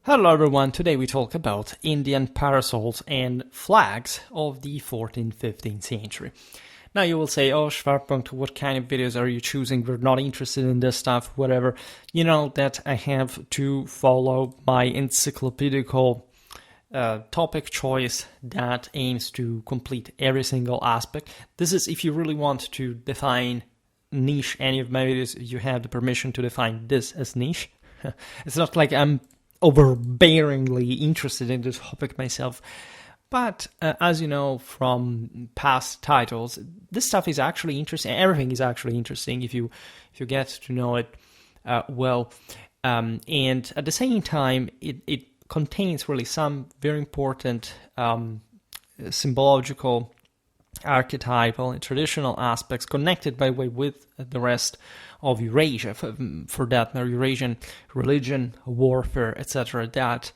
Hello everyone, today we talk about Indian parasols and flags of the 14th-15th century. Now you will say, oh Schwerpunkt, what kind of videos are you choosing? We're not interested in this stuff, whatever. You know that I have to follow my encyclopedical topic choice that aims to complete every single aspect. This is if you really want to define niche any of my videos, you have the permission to define this as niche. It's not like I'm overbearingly interested in this topic myself, but as you know from past titles, this stuff is actually interesting. Everything is actually interesting if you get to know it well, and at the same time it contains really some very important symbological, archetypal and traditional aspects connected by the way with the rest of Eurasia, for that matter, Eurasian religion, warfare, etc. that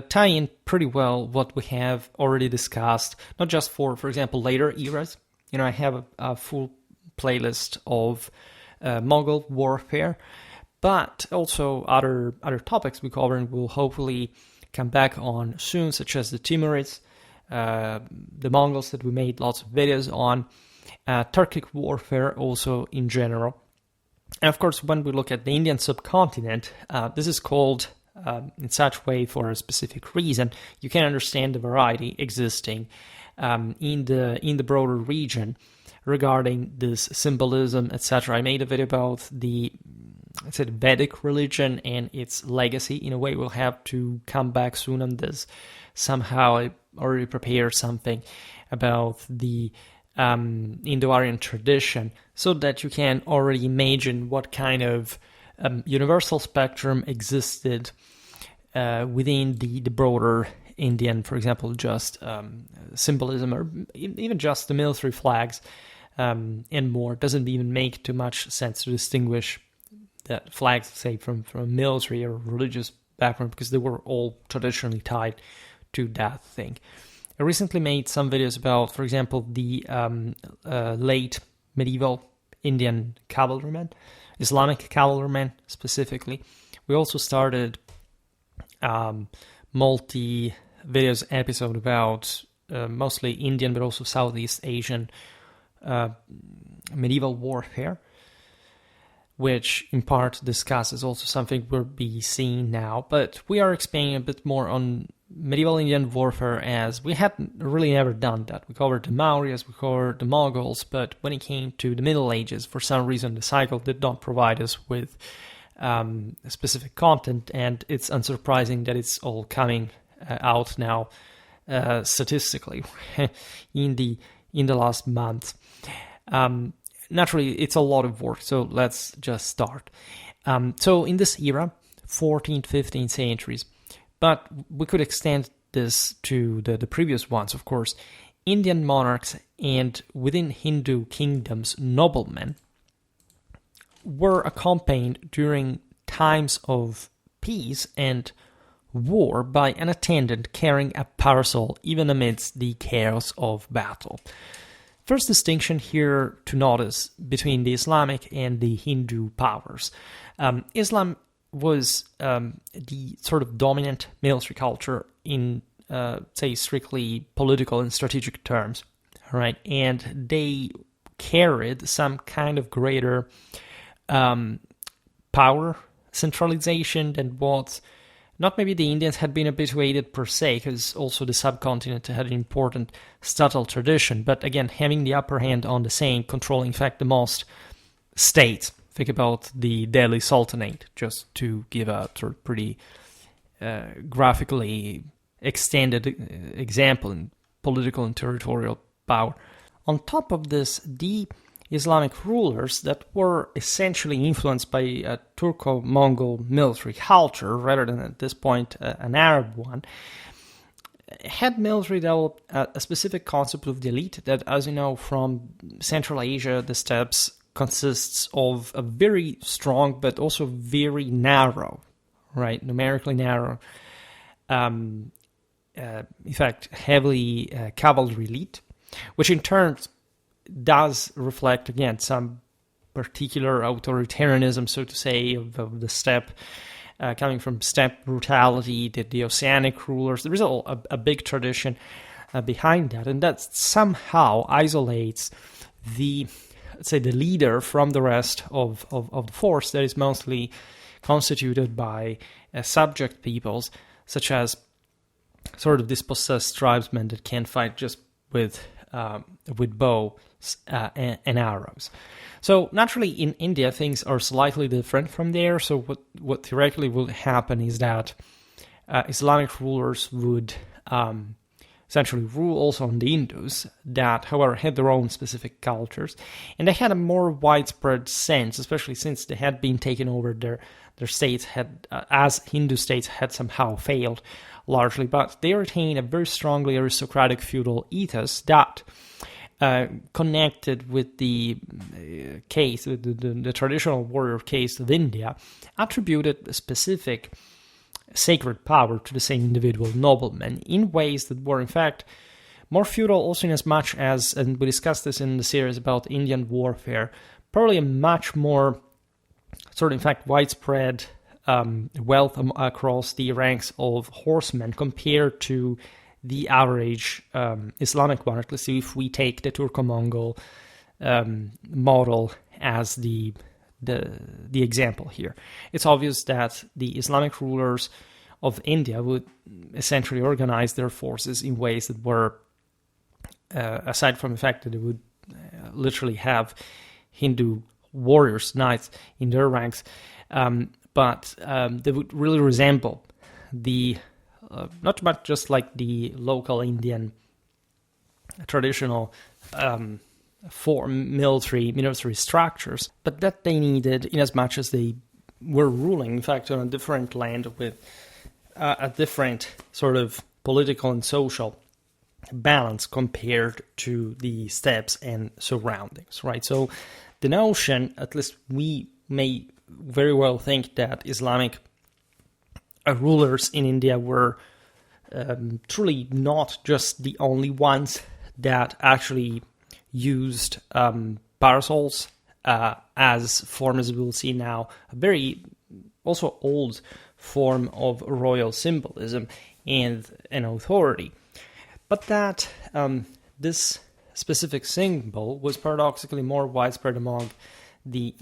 tie in pretty well what we have already discussed, not just for example, later eras. You know, I have a full playlist of Mongol warfare, but also other topics we cover and we'll hopefully come back on soon, such as the Timurids, the Mongols that we made lots of videos on, Turkic warfare also in general. And of course, when we look at the Indian subcontinent, this is called in such way for a specific reason. You can understand the variety existing in the broader region regarding this symbolism, etc. I made a video about the Vedic religion and its legacy. In a way, we'll have to come back soon on this. Somehow, I already prepared something about the Indo-Aryan tradition, so that you can already imagine what kind of universal spectrum existed within the broader Indian, for example, just symbolism or even just the military flags and more. It doesn't even make too much sense to distinguish that flags, say, from a military or religious background, because they were all traditionally tied to that thing. I recently made some videos about, for example, the late medieval Indian cavalrymen, Islamic cavalrymen specifically. We also started multi-videos episode about mostly Indian but also Southeast Asian medieval warfare, which in part discusses also something we'll be seeing now. But we are expanding a bit more on medieval Indian warfare, as we had really never done that. We covered the Mauryas, we covered the Mongols, but when it came to the Middle Ages, for some reason the cycle did not provide us with specific content, and it's unsurprising that it's all coming out now statistically in the last month. Naturally, it's a lot of work, so let's just start. So in this era, 14th, 15th centuries, but we could extend this to the previous ones, of course. Indian monarchs and within Hindu kingdoms, noblemen were accompanied during times of peace and war by an attendant carrying a parasol even amidst the chaos of battle. First distinction here to notice between the Islamic and the Hindu powers. Islam was the sort of dominant military culture in, say, strictly political and strategic terms, right? And they carried some kind of greater power centralization than what, not maybe the Indians had been habituated per se, because also the subcontinent had an important subtle tradition, but again, having the upper hand on the same, controlling, in fact, the most states. Think about the Delhi Sultanate, just to give a sort of pretty graphically extended example in political and territorial power. On top of this, the Islamic rulers that were essentially influenced by a Turco-Mongol military culture, rather than at this point an Arab one, had military developed a specific concept of the elite that, as you know, from Central Asia, the steppes, consists of a very strong but also very narrow, right, numerically narrow, in fact, heavily cavalry elite, which in turn does reflect, again, some particular authoritarianism, so to say, of the steppe, coming from steppe brutality, the oceanic rulers. There is a big tradition behind that, and that somehow isolates the, let's say, the leader from the rest of the force that is mostly constituted by subject peoples, such as sort of dispossessed tribesmen that can fight just with bows and arrows. So naturally, in India, things are slightly different from there. So what theoretically will happen is that Islamic rulers would essentially rule also on the Hindus, that, however, had their own specific cultures, and they had a more widespread sense, especially since they had been taken over. Their states had, as Hindu states, had somehow failed largely, but they retain a very strongly aristocratic feudal ethos that connected with the case, the traditional warrior case of India, attributed a specific sacred power to the same individual nobleman in ways that were in fact more feudal, also in as much as, and we discussed this in the series about Indian warfare, probably a much more sort of in fact widespread wealth across the ranks of horsemen compared to the average Islamic one. At least if we take the Turco-Mongol model as the example here, it's obvious that the Islamic rulers of India would essentially organize their forces in ways that were, aside from the fact that they would literally have Hindu warriors, knights in their ranks, but they would really resemble the not much just like the local Indian traditional military structures, but that they needed in as much as they were ruling, in fact, on a different land with a different sort of political and social balance compared to the steppes and surroundings, right? So the notion, at least we may very well think that Islamic rulers in India were truly not just the only ones that actually used parasols as form, as we will see now, a very also old form of royal symbolism and an authority. But that this specific symbol was paradoxically more widespread among the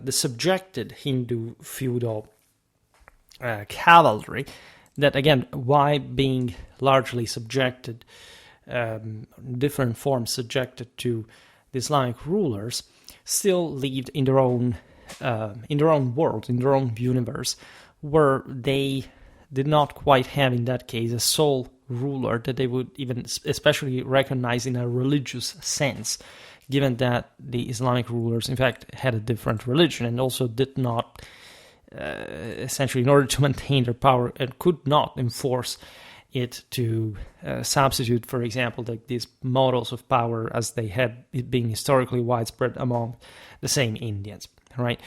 subjected Hindu feudal cavalry, that again, why being largely subjected, different forms subjected to the Islamic rulers, still lived in their own world, in their own universe, where they did not quite have, in that case, a sole ruler that they would even especially recognize in a religious sense, given that the Islamic rulers, in fact, had a different religion and also did not, essentially, in order to maintain their power, and could not enforce it to substitute, for example, like these models of power as they had it being historically widespread among the same Indians, right?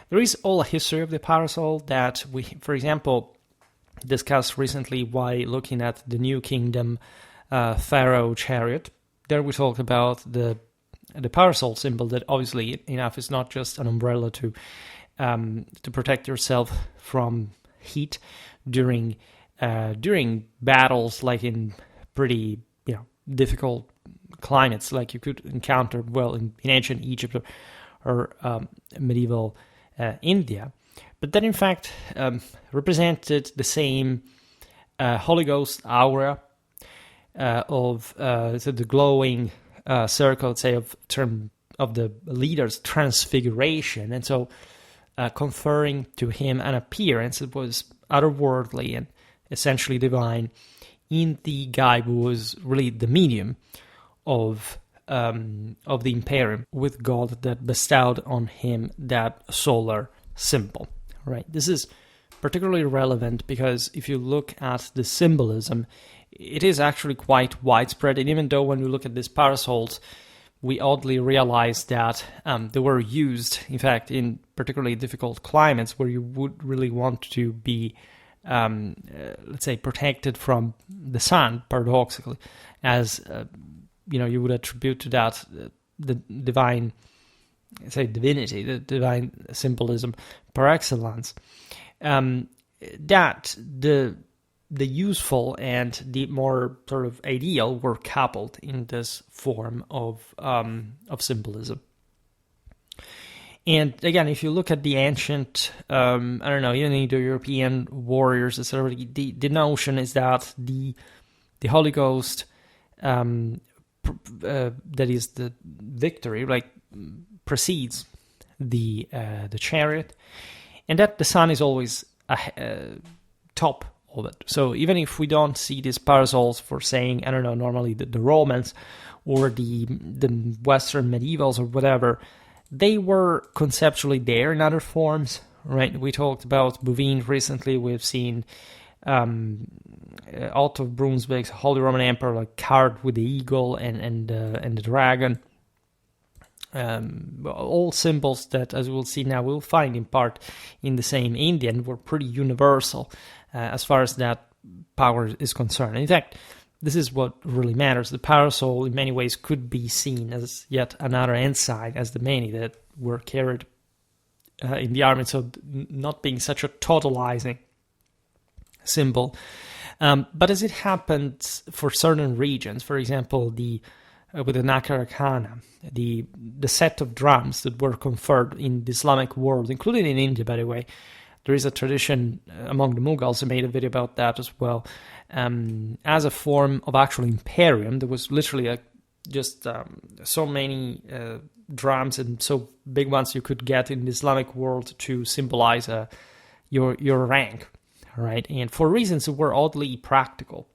There is all a history of the parasol that we, for example, discussed recently while looking at the New Kingdom Pharaoh chariot. There we talk about the parasol symbol, that obviously enough is not just an umbrella to protect yourself from heat during battles, like in pretty difficult climates, like you could encounter in ancient Egypt or medieval India, but that in fact represented the same Holy Ghost aura of the glowing circle, let's say, of the leader's transfiguration, and so conferring to him an appearance that was otherworldly and essentially divine in the guy who was really the medium of the Imperium with God, that bestowed on him that solar symbol, right? This is particularly relevant because if you look at the symbolism, it is actually quite widespread, and even though when we look at these parasols, we oddly realize that they were used, in fact, in particularly difficult climates where you would really want to be, let's say, protected from the sun, paradoxically, as you would attribute to that the divine, say, divinity, the divine symbolism par excellence. that the useful and the more sort of ideal were coupled in this form of symbolism. And again, if you look at the ancient, even Indo-European warriors, etc., the notion is that the Holy Ghost, that is the victory, precedes the chariot, and that the sun is always top of it. So even if we don't see these parasols for saying, normally the Romans or the Western medievals or whatever, they were conceptually there in other forms, right? We talked about Bouvines recently. We've seen Otto of Brunswick's Holy Roman Emperor carved with the eagle and the dragon. All symbols that, as we'll see now, we'll find in part in the same Indian, were pretty universal as far as that power is concerned. In fact, this is what really matters. The parasol, in many ways, could be seen as yet another ensign, as the many that were carried in the army, so not being such a totalizing symbol. But as it happened for certain regions, for example, with the Nakarakana, the set of drums that were conferred in the Islamic world, including in India, by the way. There is a tradition among the Mughals, I made a video about that as well, as a form of actual imperium. There was literally so many drums, and so big ones you could get in the Islamic world to symbolize your rank, right? And for reasons that were oddly practical,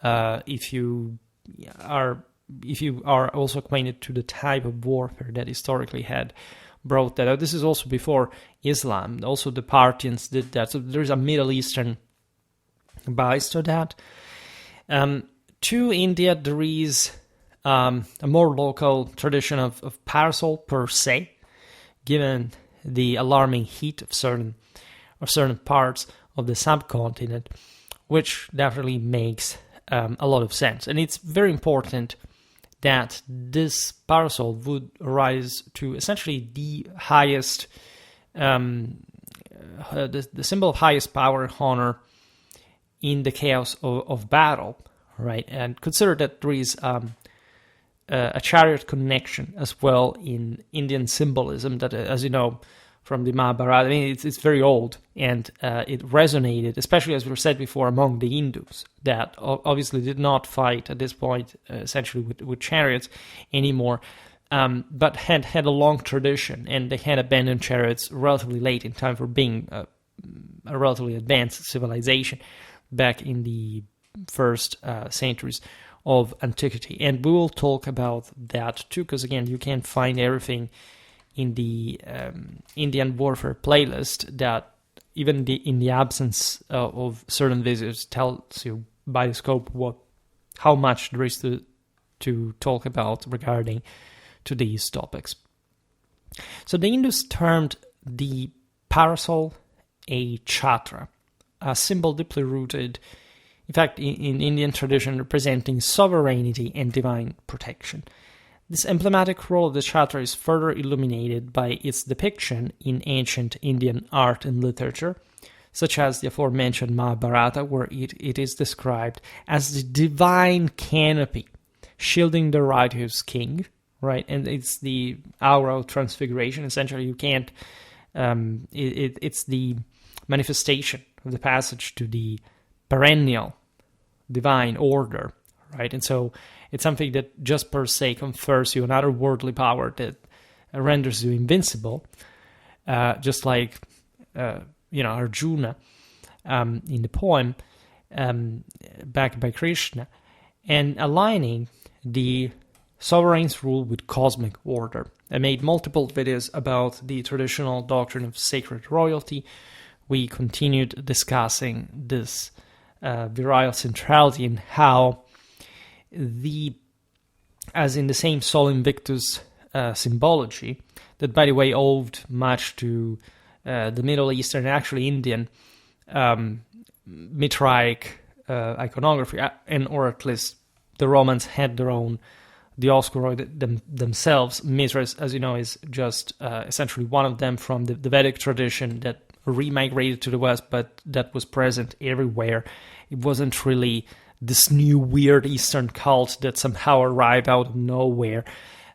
if you are also acquainted to the type of warfare that historically had brought that out. This is also before Islam. Also the Parthians did that. So there's a Middle Eastern bias to that. To India, there is a more local tradition of parasol per se, given the alarming heat of certain parts of the subcontinent, which definitely makes a lot of sense. And it's very important that this parasol would rise to essentially the highest, the symbol of highest power and honor in the chaos of battle, right? And consider that there is a chariot connection as well in Indian symbolism that, as you know, from the Mahabharata, I mean, it's very old, and it resonated, especially as we said before, among the Hindus, that obviously did not fight at this point, essentially with chariots anymore, but had a long tradition, and they had abandoned chariots relatively late in time for being a relatively advanced civilization back in the first centuries of antiquity. And we will talk about that too, because again, you can't find everything in the Indian warfare playlist that even in the absence of certain videos tells you by the scope how much there is to talk about regarding to these topics. So the Hindus termed the parasol a chhatra, a symbol deeply rooted, in fact, in Indian tradition, representing sovereignty and divine protection. This emblematic role of the chhatra is further illuminated by its depiction in ancient Indian art and literature, such as the aforementioned Mahabharata, where it is described as the divine canopy shielding the righteous king, right? And it's the aura of transfiguration. Essentially, you can't. It's the manifestation of the passage to the perennial divine order, right? And so it's something that just per se confers you another worldly power that renders you invincible, just like Arjuna in the poem backed by Krishna, and aligning the sovereign's rule with cosmic order. I made multiple videos about the traditional doctrine of sacred royalty. We continued discussing this virile centrality and how as in the same Sol Invictus symbology, that by the way owed much to the Middle Eastern and actually Indian Mitraic iconography, or at least the Romans had their own Dioscoroi themselves. Mithras, as you know, is just essentially one of them from the Vedic tradition that remigrated to the West, but that was present everywhere. It wasn't really this new weird Eastern cult that somehow arrived out of nowhere,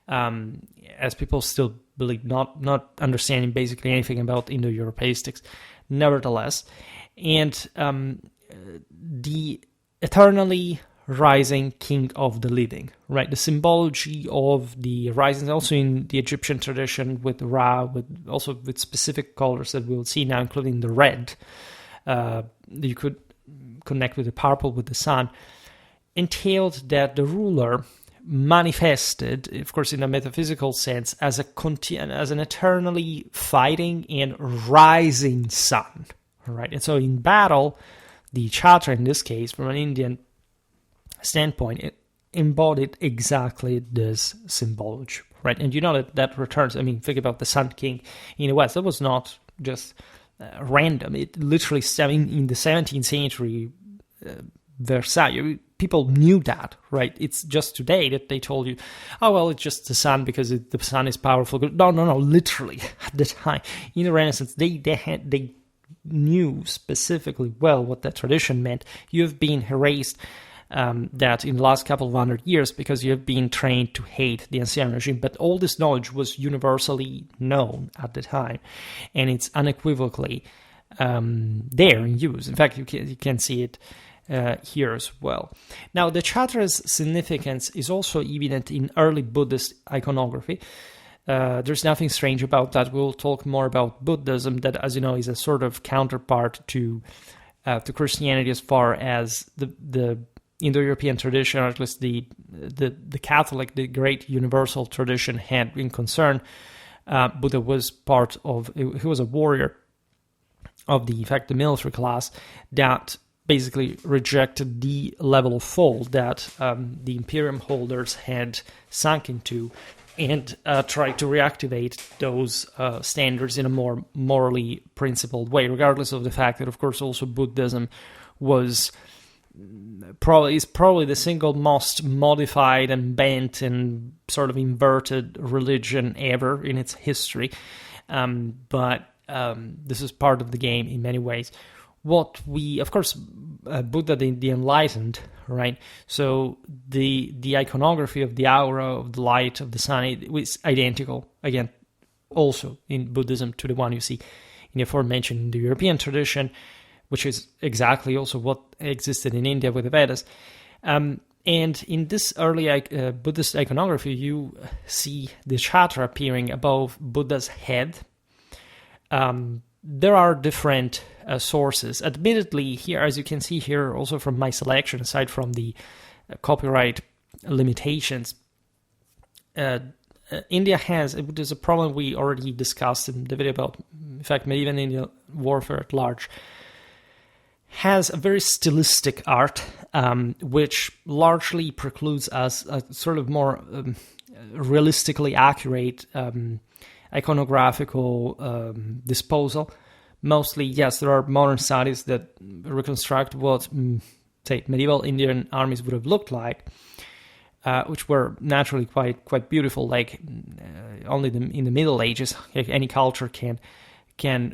as people still believe, not understanding basically anything about Indo-Europeistics, nevertheless. And the eternally rising king of the living, right? The symbology of the rising, also in the Egyptian tradition with Ra, with specific colors that we'll see now, including the red, that you could connect with the purple, with the sun, entailed that the ruler manifested, of course, in a metaphysical sense, as an eternally fighting and rising sun, right? And so in battle, the chhatra, in this case, from an Indian standpoint, it embodied exactly this symbology, right? And you know that returns, think about the Sun King in the West. That was not just random. It literally, in the 17th century, Versailles, people knew that, right? It's just today that they told you, oh, well, it's just the sun because the sun is powerful. No, literally, at the time, in the Renaissance, they knew specifically well what that tradition meant. You have been erased that in the last couple of 100 years because you have been trained to hate the ancien regime, but all this knowledge was universally known at the time, and it's unequivocally there in use. In fact, you can see it here as well. Now, the chhatra's significance is also evident in early Buddhist iconography. There's nothing strange about that. We'll talk more about Buddhism, that, as you know, is a sort of counterpart to Christianity as far as the Indo-European tradition, or at least the Catholic, the great universal tradition had been concerned. Buddha was he was a warrior of the military class that basically rejected the level of fall that the imperium holders had sunk into, and tried to reactivate those standards in a more morally principled way, regardless of the fact that, of course, also Buddhism is probably the single most modified and bent and sort of inverted religion ever in its history. But this is part of the game in many ways. Buddha, the enlightened, right? So the iconography of the aura, of the light, of the sun, it was identical, again, also in Buddhism to the one you see in the aforementioned European tradition, which is exactly also what existed in India with the Vedas. And in this early Buddhist iconography, you see the chhatra appearing above Buddha's head. There are different sources. Admittedly, here, as you can see here, also from my selection, aside from the copyright limitations, India there's a problem we already discussed in the video about, in fact, medieval Indian warfare at large, has a very stylistic art, which largely precludes us a sort of more realistically accurate iconographical disposal. Mostly, yes, there are modern studies that reconstruct what, say, medieval Indian armies would have looked like, which were naturally quite beautiful, like only in the Middle Ages any culture can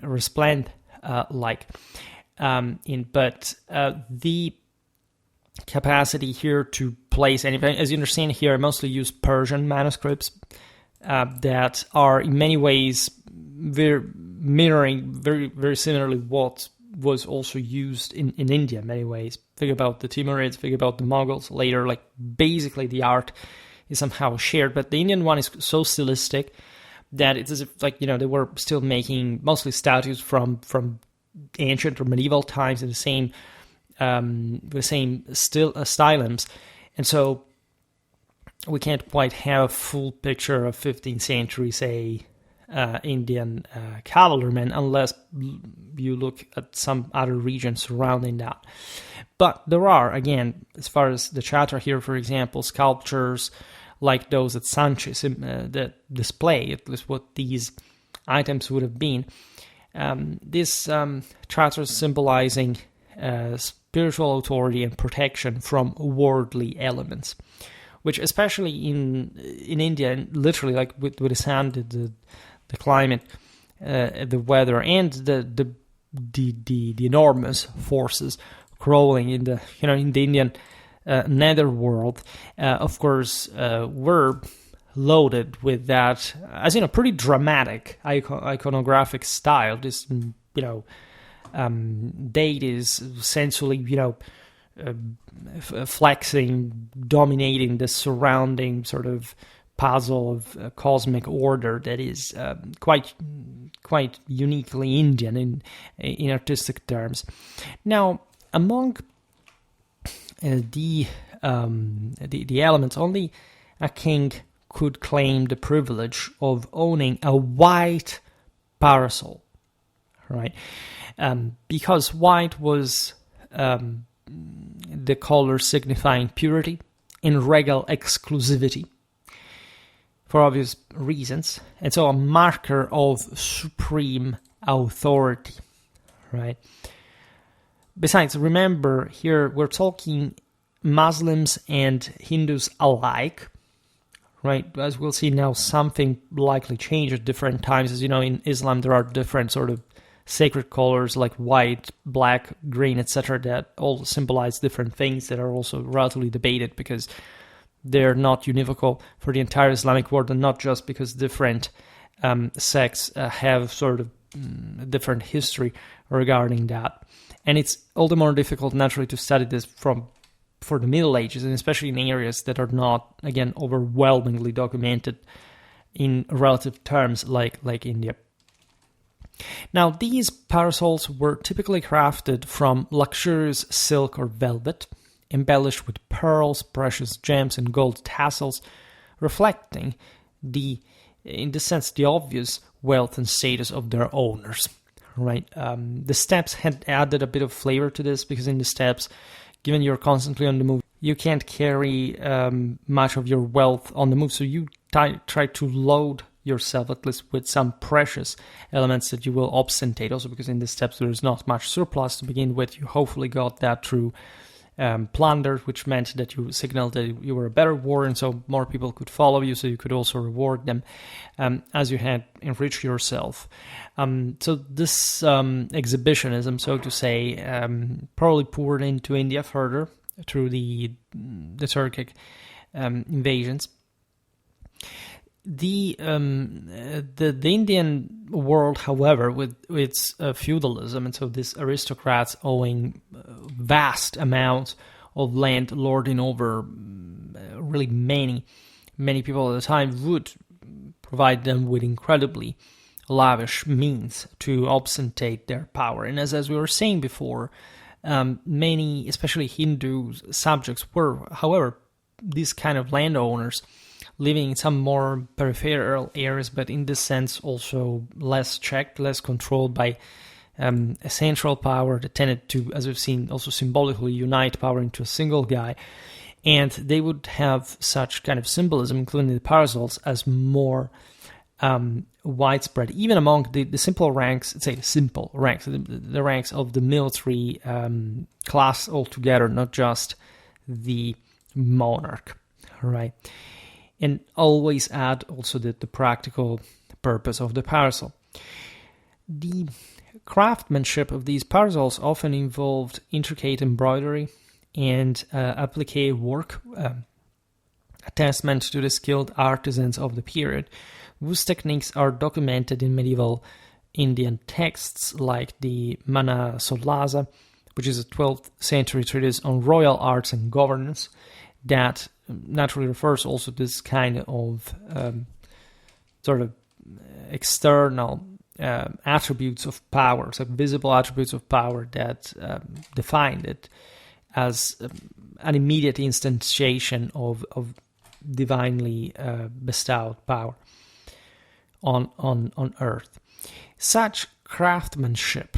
resplend like. But the capacity here to place anything, as you understand here, I mostly use Persian manuscripts that are in many ways mirroring very similarly what was also used in India in many ways. Think about the Timurids, think about the Mughals later, like basically the art is somehow shared, but the Indian one is so stylistic that it's as if, like, they were still making mostly statues from ancient or medieval times in the same stylums, and so we can't quite have a full picture of 15th century, say, Indian cavalrymen unless you look at some other region surrounding that. But there are, again, as far as the chhatra here, for example, sculptures like those at Sanchez that display at least what these items would have been. This chhatra symbolizing spiritual authority and protection from worldly elements, which especially in India, and literally like with the sun, the climate, the weather, and the the enormous forces crawling in the Indian netherworld, of course, were loaded with that, as pretty dramatic iconographic style. This date is essentially flexing, dominating the surrounding sort of puzzle of cosmic order that is quite uniquely Indian in artistic terms. Now, among the elements, only a king could claim the privilege of owning a white parasol, right? Because white was the color signifying purity and regal exclusivity, for obvious reasons, and so a marker of supreme authority, right? Besides, remember here we're talking Muslims and Hindus alike, right? As we'll see now, something likely changed at different times. As you know, in Islam there are different sort of sacred colors like white, black, green, etc. that all symbolize different things that are also relatively debated because they're not univocal for the entire Islamic world, and not just because different sects have sort of different history regarding that. And it's all the more difficult, naturally, to study this for the Middle Ages, and especially in areas that are not, again, overwhelmingly documented in relative terms like India. Now, these parasols were typically crafted from luxurious silk or velvet, embellished with pearls, precious gems, and gold tassels, reflecting in the sense, the obvious wealth and status of their owners. Right? The steppes had added a bit of flavor to this, because in the steppes, given you're constantly on the move, you can't carry much of your wealth on the move, so you try to load yourself at least with some precious elements that you will ostentate. Also, because in the steppes there is not much surplus to begin with, you hopefully got that through plunder, which meant that you signaled that you were a better warrior, and so more people could follow you, so you could also reward them as you had enriched yourself. So this exhibitionism, so to say, probably poured into India further through the Turkic invasions. The Indian world, however, with its feudalism, and so these aristocrats owing vast amounts of land, lording over really many people at a time, would provide them with incredibly lavish means to ostentate their power. And as we were saying before, many, especially Hindu subjects, were, however, these kind of landowners, living in some more peripheral areas, but in this sense also less checked, less controlled by a central power that tended to, as we've seen, also symbolically unite power into a single guy. And they would have such kind of symbolism, including the parasols, as more widespread, even among the simple ranks, let's say the simple ranks, the ranks of the military class altogether, not just the monarch, right? And always add also the practical purpose of the parasol. The craftsmanship of these parasols often involved intricate embroidery and applique work, a testament to the skilled artisans of the period, whose techniques are documented in medieval Indian texts like the Mana Sollasa, which is a 12th century treatise on royal arts and governance, that naturally refers also to this kind of sort of external attributes of power, so visible attributes of power that defined it as an immediate instantiation of divinely bestowed power on earth. Such craftsmanship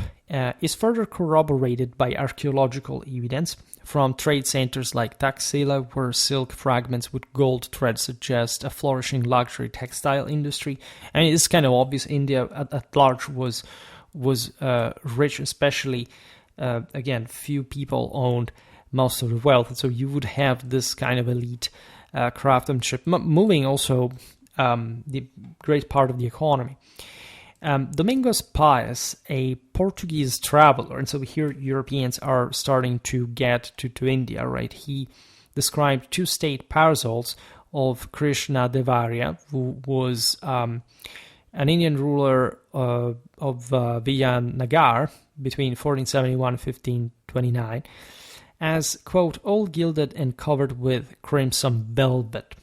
is further corroborated by archaeological evidence from trade centers like Taxila, where silk fragments with gold thread suggest a flourishing luxury textile industry. I mean, it's kind of obvious. India at large was rich, especially again, few people owned most of the wealth, and so you would have this kind of elite craftsmanship moving also the great part of the economy. Domingos Paes, a Portuguese traveler, and so here Europeans are starting to get to India, right? He described two state parasols of Krishna Devarya, who was an Indian ruler of Vijayanagar between 1471 and 1529, as, quote, all gilded and covered with crimson velvet,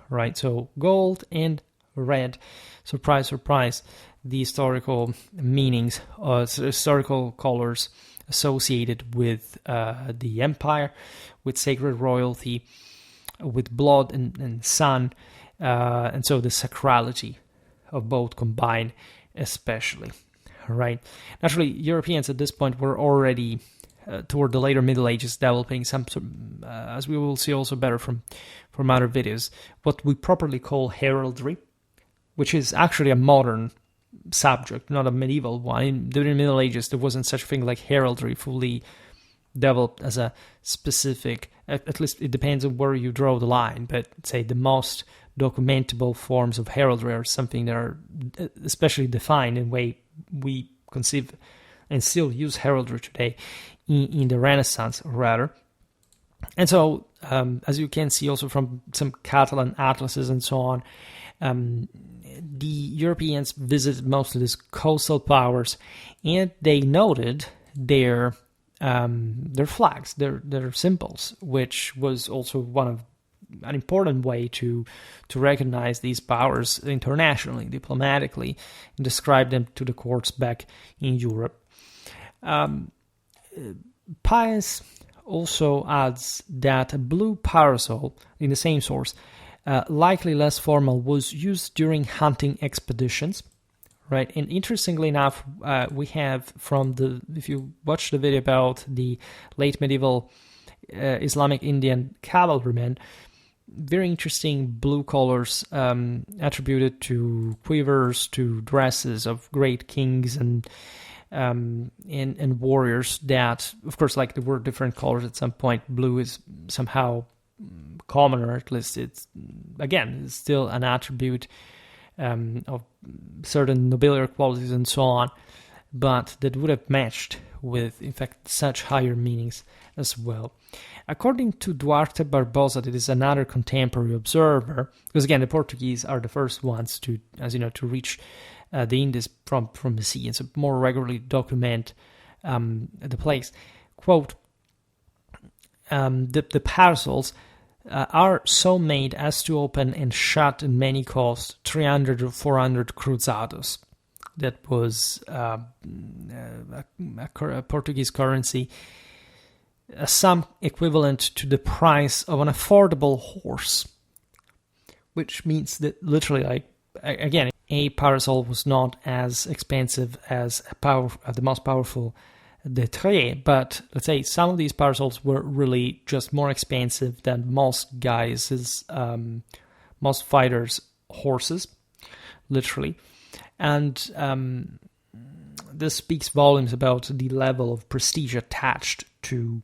right? So gold and red, surprise, surprise, the historical meanings, historical colors associated with the empire, with sacred royalty, with blood and sun, and so the sacrality of both combined, especially, right? Naturally, Europeans at this point were already, toward the later Middle Ages, developing some, as we will see also better from other videos, what we properly call heraldry, which is actually a modern subject, not a medieval one. During the Middle Ages, there wasn't such a thing like heraldry fully developed as a specific, at least it depends on where you draw the line, but say the most documentable forms of heraldry are something that are especially defined in the way we conceive and still use heraldry today in the Renaissance, rather. And so, as you can see also from some Catalan atlases and so on, the Europeans visited most of these coastal powers, and they noted their flags, their symbols, which was also an important way to recognize these powers internationally, diplomatically, and describe them to the courts back in Europe. Paes also adds that a blue parasol in the same source, likely less formal, was used during hunting expeditions, right? And interestingly enough, we have if you watch the video about the late medieval Islamic Indian cavalrymen, very interesting blue colors attributed to quivers, to dresses of great kings and warriors that, of course, like there were different colors at some point. Blue is somehow commoner, at least it's still an attribute of certain nobiliary qualities and so on, but that would have matched with, in fact, such higher meanings as well. According to Duarte Barbosa, that is another contemporary observer, because again, the Portuguese are the first ones to, as you know, to reach the Indies from the sea, and so more regularly document the place. Quote, the parasols are so made as to open and shut in many cost 300 or 400 cruzados. That was a Portuguese currency, a sum equivalent to the price of an affordable horse, which means that literally, like, again, a parasol was not as expensive as the most powerful de Trait, but let's say some of these parasols were really just more expensive than most guys', most fighters' horses, literally. And this speaks volumes about the level of prestige attached to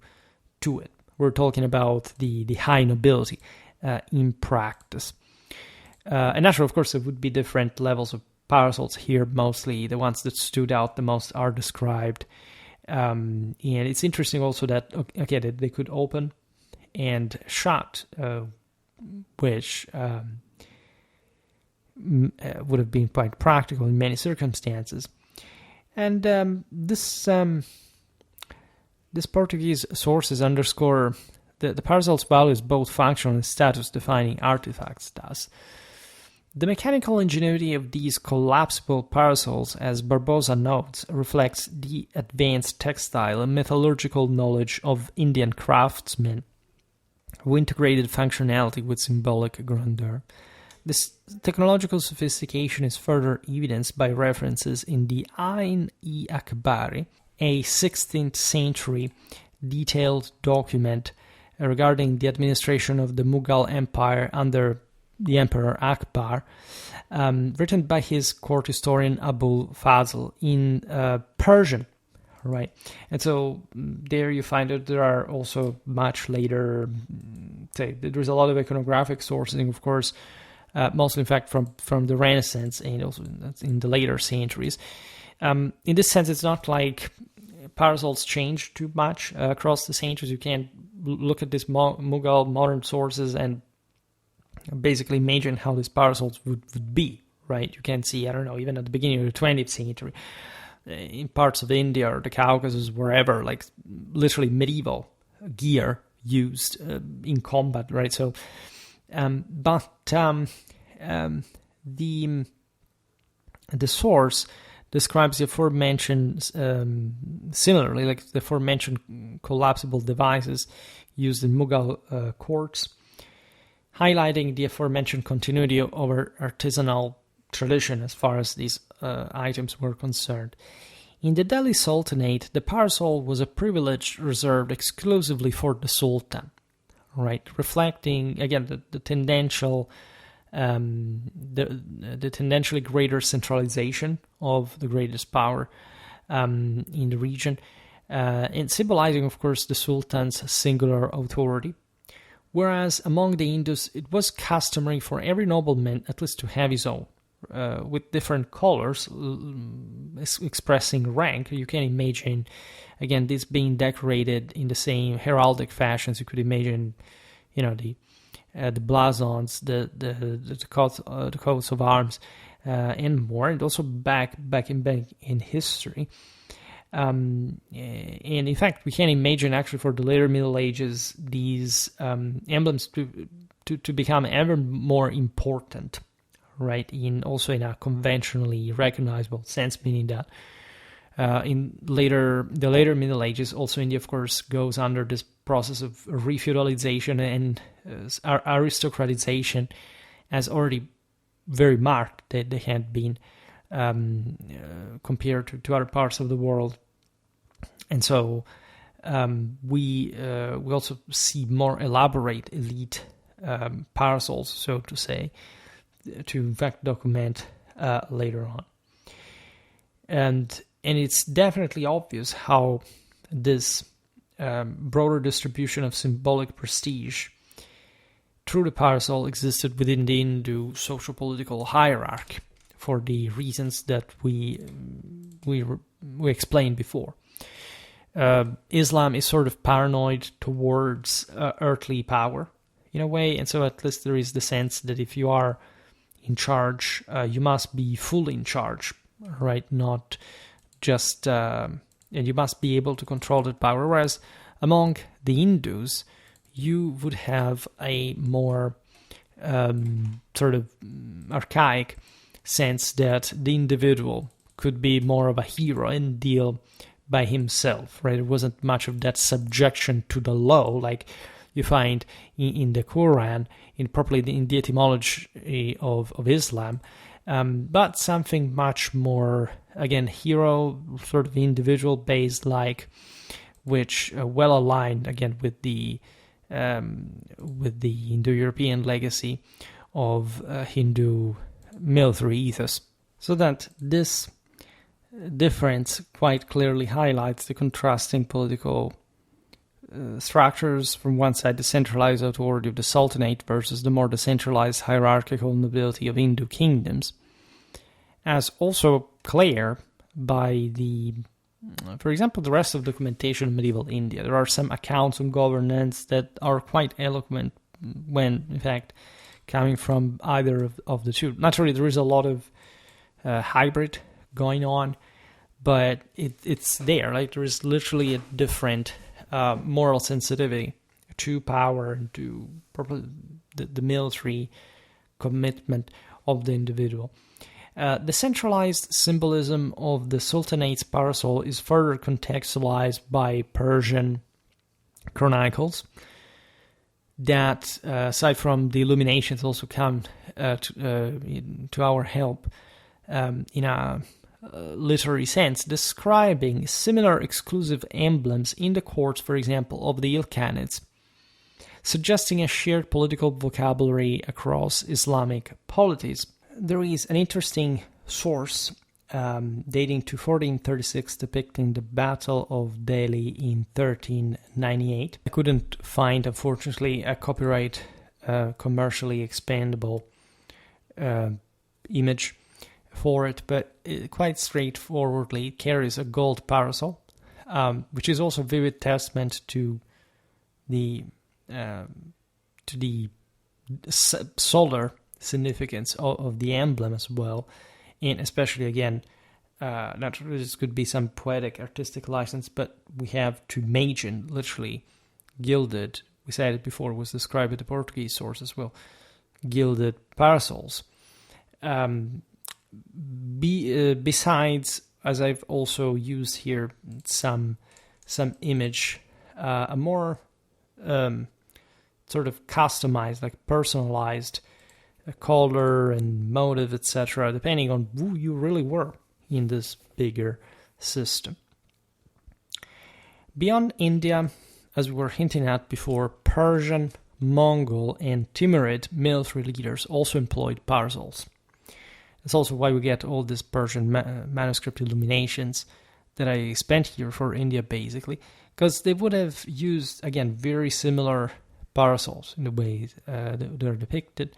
it. We're talking about the high nobility in practice. And naturally, of course, there would be different levels of parasols here. Mostly the ones that stood out the most are described. And it's interesting also that, okay, that they could open and shut, which would have been quite practical in many circumstances. And this Portuguese sources underscore the parasol's value is both functional and status-defining artifacts. Thus, the mechanical ingenuity of these collapsible parasols, as Barbosa notes, reflects the advanced textile and metallurgical knowledge of Indian craftsmen who integrated functionality with symbolic grandeur. This technological sophistication is further evidenced by references in the Ain-i-Akbari, a 16th century detailed document regarding the administration of the Mughal Empire under the Emperor Akbar, written by his court historian Abul Fazl in Persian, right? And so there you find that there are also much later, there's a lot of iconographic sourcing, of course, mostly in fact from the Renaissance and also in the later centuries. In this sense, it's not like parasols change too much across the centuries. You can look at these Mughal modern sources and basically imagine how these parasols would be, right? You can see, I don't know, even at the beginning of the 20th century, in parts of India or the Caucasus, wherever, like literally medieval gear used in combat, right? So, the source describes the aforementioned, similarly, like the aforementioned collapsible devices used in Mughal courts, highlighting the aforementioned continuity of our artisanal tradition as far as these items were concerned. In the Delhi Sultanate, the parasol was a privilege reserved exclusively for the Sultan, right? Reflecting, again, the tendential, the tendentially greater centralization of the greatest power in the region, and symbolizing, of course, the Sultan's singular authority. Whereas among the Hindus, it was customary for every nobleman at least to have his own, with different colors expressing rank. You can imagine, again, this being decorated in the same heraldic fashions. You could imagine, the blasons, the coats of arms, and more, and also back in history. And in fact, we can imagine actually for the later Middle Ages these emblems to become ever more important, right? Also in a conventionally recognizable sense, meaning that in the later Middle Ages, also India, of course, goes under this process of refeudalization and aristocratization, as already very marked that they had been compared to other parts of the world. And so we also see more elaborate elite parasols, so to say, to in fact document later on. And it's definitely obvious how this broader distribution of symbolic prestige through the parasol existed within the Hindu socio-political hierarchy for the reasons that we explained before. Islam is sort of paranoid towards earthly power in a way, and so at least there is the sense that if you are in charge, you must be fully in charge, right? Not just, and you must be able to control that power. Whereas among the Hindus, you would have a more sort of archaic sense that the individual could be more of a hero and deal by himself, right? It wasn't much of that subjection to the law like you find in the Quran, in the etymology of Islam, but something much more, again, hero, sort of individual based, like, which well aligned again with the Indo-European legacy of Hindu military ethos. So that this difference quite clearly highlights the contrasting political structures. From one side, the centralized authority of the Sultanate versus the more decentralized hierarchical nobility of Hindu kingdoms, as also clear by for example, the rest of documentation of medieval India. There are some accounts on governance that are quite eloquent when, in fact, coming from either of the two. Naturally, there is a lot of hybrid going on, but it's there. Like, there is literally a different moral sensitivity to power and to the military commitment of the individual. The centralized symbolism of the Sultanate's parasol is further contextualized by Persian chronicles that, aside from the illuminations, also come to our help in a literary sense, describing similar exclusive emblems in the courts, for example, of the Ilkhanids, suggesting a shared political vocabulary across Islamic polities. There is an interesting source dating to 1436 depicting the Battle of Delhi in 1398. I couldn't find, unfortunately, a copyright commercially expandable image for it, but quite straightforwardly, it carries a gold parasol, which is also a vivid testament to the solar significance of the emblem as well, and especially again, naturally this could be some poetic artistic license, but we have to imagine literally gilded. We said it before, it was described with the Portuguese source as well. Gilded parasols. Besides, as I've also used here, some image, a more sort of customized, like personalized color and motive, etc., depending on who you really were in this bigger system. Beyond India, as we were hinting at before, Persian, Mongol, and Timurid military leaders also employed parasols. That's also why we get all these Persian manuscript illuminations that I spent here for India, basically, because they would have used, again, very similar parasols in the way they're depicted.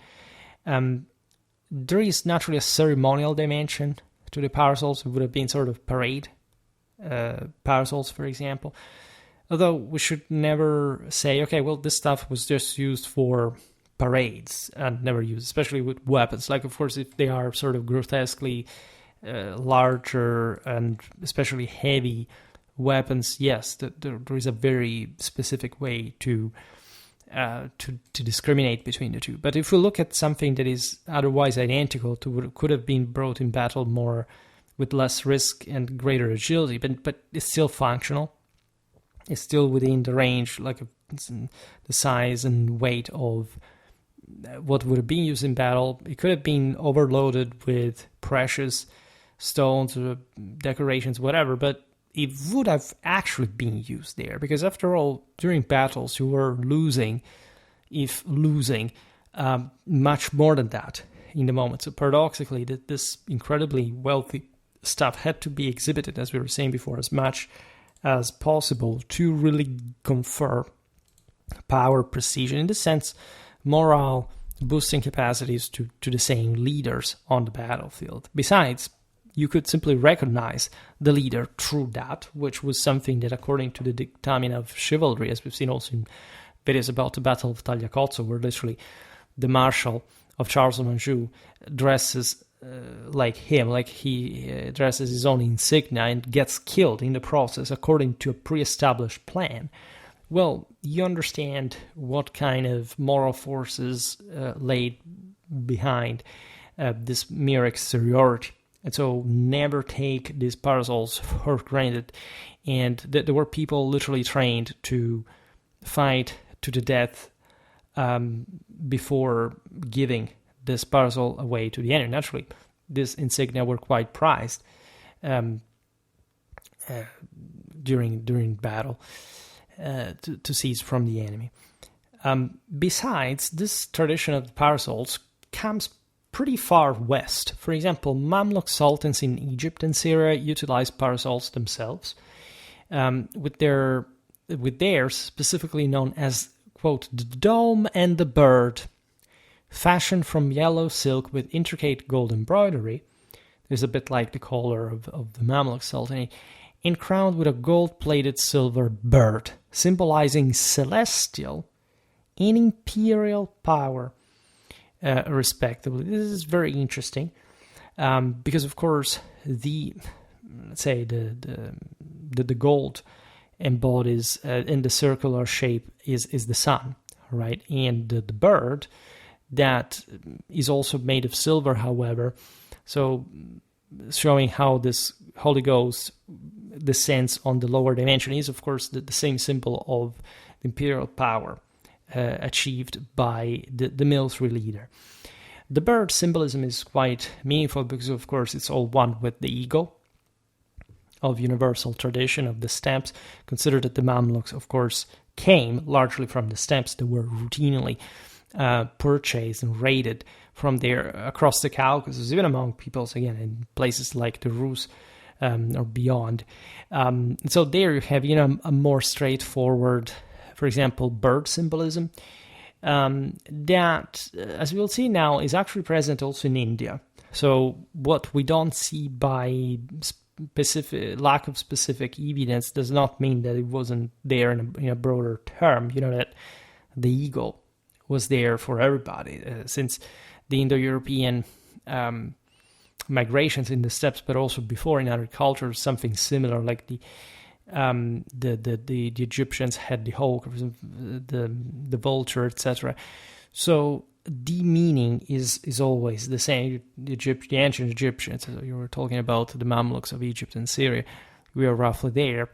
There is naturally a ceremonial dimension to the parasols. It would have been sort of parade parasols, for example. Although we should never say, okay, well, this stuff was just used for parades and never used, especially with weapons. Like, of course, if they are sort of grotesquely larger and especially heavy weapons, yes, there is a very specific way to discriminate between the two. But if we look at something that is otherwise identical to what could have been brought in battle more with less risk and greater agility, but it's still functional, it's still within the range, like the size and weight of what would have been used in battle. It could have been overloaded with precious stones or decorations, whatever, but it would have actually been used there, because after all, during battles, you were losing much more than that in the moment. So paradoxically, this incredibly wealthy stuff had to be exhibited, as we were saying before, as much as possible to really confer power, precision, in the sense, morale boosting capacities to the same leaders on the battlefield. Besides, you could simply recognize the leader through that, which was something that, according to the dictamen of chivalry, as we've seen also in videos about the Battle of Tagliacozzo, where literally the Marshal of Charles of Anjou dresses like him, like he dresses his own insignia and gets killed in the process according to a pre-established plan. Well, you understand what kind of moral forces laid behind this mere exteriority. And so never take these parasols for granted. And there were people literally trained to fight to the death before giving this parasol away to the enemy. Naturally, these insignia were quite prized during battle to seize from the enemy. Besides, this tradition of the parasols comes pretty far west. For example, Mamluk sultans in Egypt and Syria utilized parasols themselves, with theirs specifically known as, quote, the dome and the bird, fashioned from yellow silk with intricate gold embroidery. There's a bit like the collar of the Mamluk Sultanate, and crowned with a gold-plated silver bird, symbolizing celestial and imperial power, respectively. This is very interesting, because of course the gold embodies in the circular shape is the sun, right? And the bird that is also made of silver, however, so showing how this Holy Ghost descends on the lower dimension is, of course, the same symbol of the imperial power achieved by the military leader. The bird symbolism is quite meaningful because, of course, it's all one with the eagle of universal tradition of the steppes. Consider that the Mamluks, of course, came largely from the steppes that were routinely purchased and raided from there across the Caucasus, even among peoples, again, in places like the Rus or beyond. So there you have, a more straightforward, for example, bird symbolism. that, as we'll see now, is actually present also in India. So what we don't see by lack of specific evidence does not mean that it wasn't there in a broader term. That the eagle was there for everybody, since the Indo-European migrations in the steppes, but also before in other cultures, something similar, like the Egyptians had the hawk, the vulture, etc. So the meaning is always the same. The ancient Egyptians, so you were talking about the Mamluks of Egypt and Syria, we are roughly there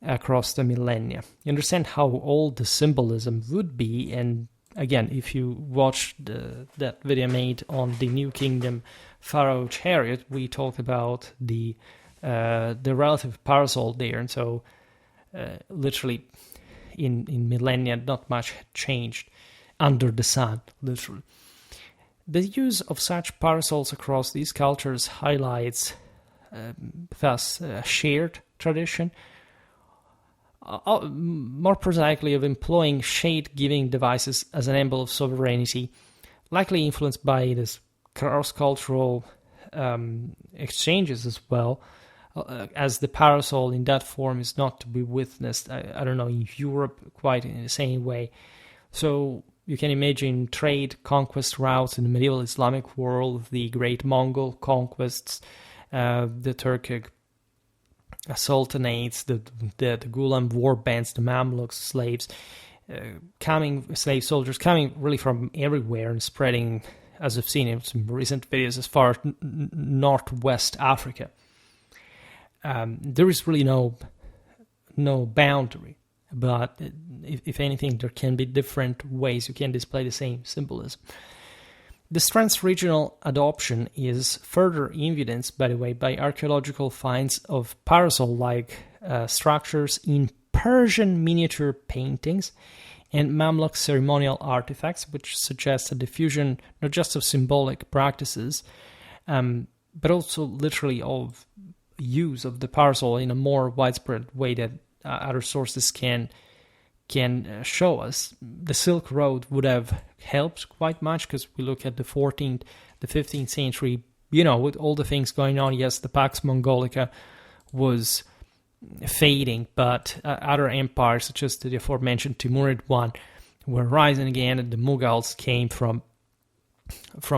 across the millennia. You understand how old the symbolism would be, and again, if you watch that video made on the New Kingdom Pharaoh chariot, we talked about the relative parasol there, and so literally in millennia, not much had changed under the sun, literally. The use of such parasols across these cultures highlights thus a shared tradition, more prosaically, of employing shade-giving devices as an emblem of sovereignty, likely influenced by this cross-cultural exchanges as well, as the parasol in that form is not to be witnessed, I don't know, in Europe quite in the same way. So you can imagine trade conquest routes in the medieval Islamic world, the great Mongol conquests, the Turkic sultanates, the Ghulam war bands, the Mamluks, slave soldiers coming really from everywhere and spreading, as I've seen in some recent videos, as far as northwest Africa. There is really no boundary, but if anything, there can be different ways you can display the same symbolism. This transregional adoption is further evidenced, by the way, by archaeological finds of parasol-like structures in Persian miniature paintings and Mamluk ceremonial artifacts, which suggest a diffusion not just of symbolic practices, but also literally of use of the parasol in a more widespread way that other sources can show us. The Silk Road would have helped quite much, because we look at the 14th, the 15th century, with all the things going on. Yes, the Pax Mongolica was fading, but other empires, such as the aforementioned Timurid one, were rising again, and the Mughals came from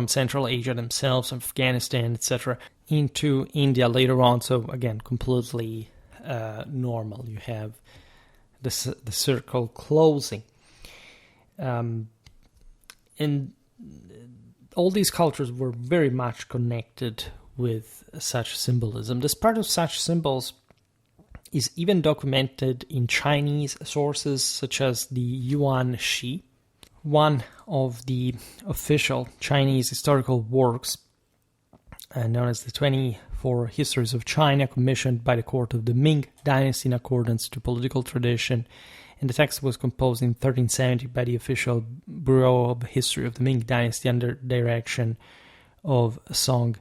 Central Asia themselves, Afghanistan, etc., into India later on. So again, completely normal. You have the circle closing. And all these cultures were very much connected with such symbolism. This part of such symbols is even documented in Chinese sources, such as the Yuan Shi, one of the official Chinese historical works known as the 24 Histories of China, commissioned by the court of the Ming Dynasty in accordance to political tradition. And the text was composed in 1370 by the official Bureau of History of the Ming Dynasty under direction of Song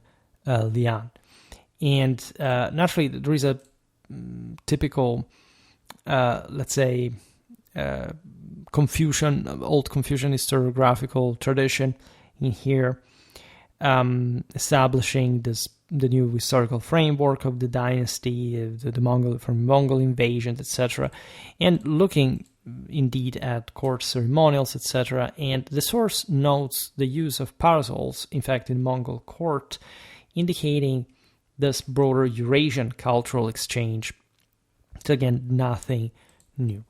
Lian. And naturally, there is a typical, let's say, old Confucian historiographical tradition in here, establishing the new historical framework of the dynasty, the Mongol invasions, etc., and looking indeed at court ceremonials, etc. And the source notes the use of parasols, in fact, in Mongol court, indicating this broader Eurasian cultural exchange. So again, nothing new.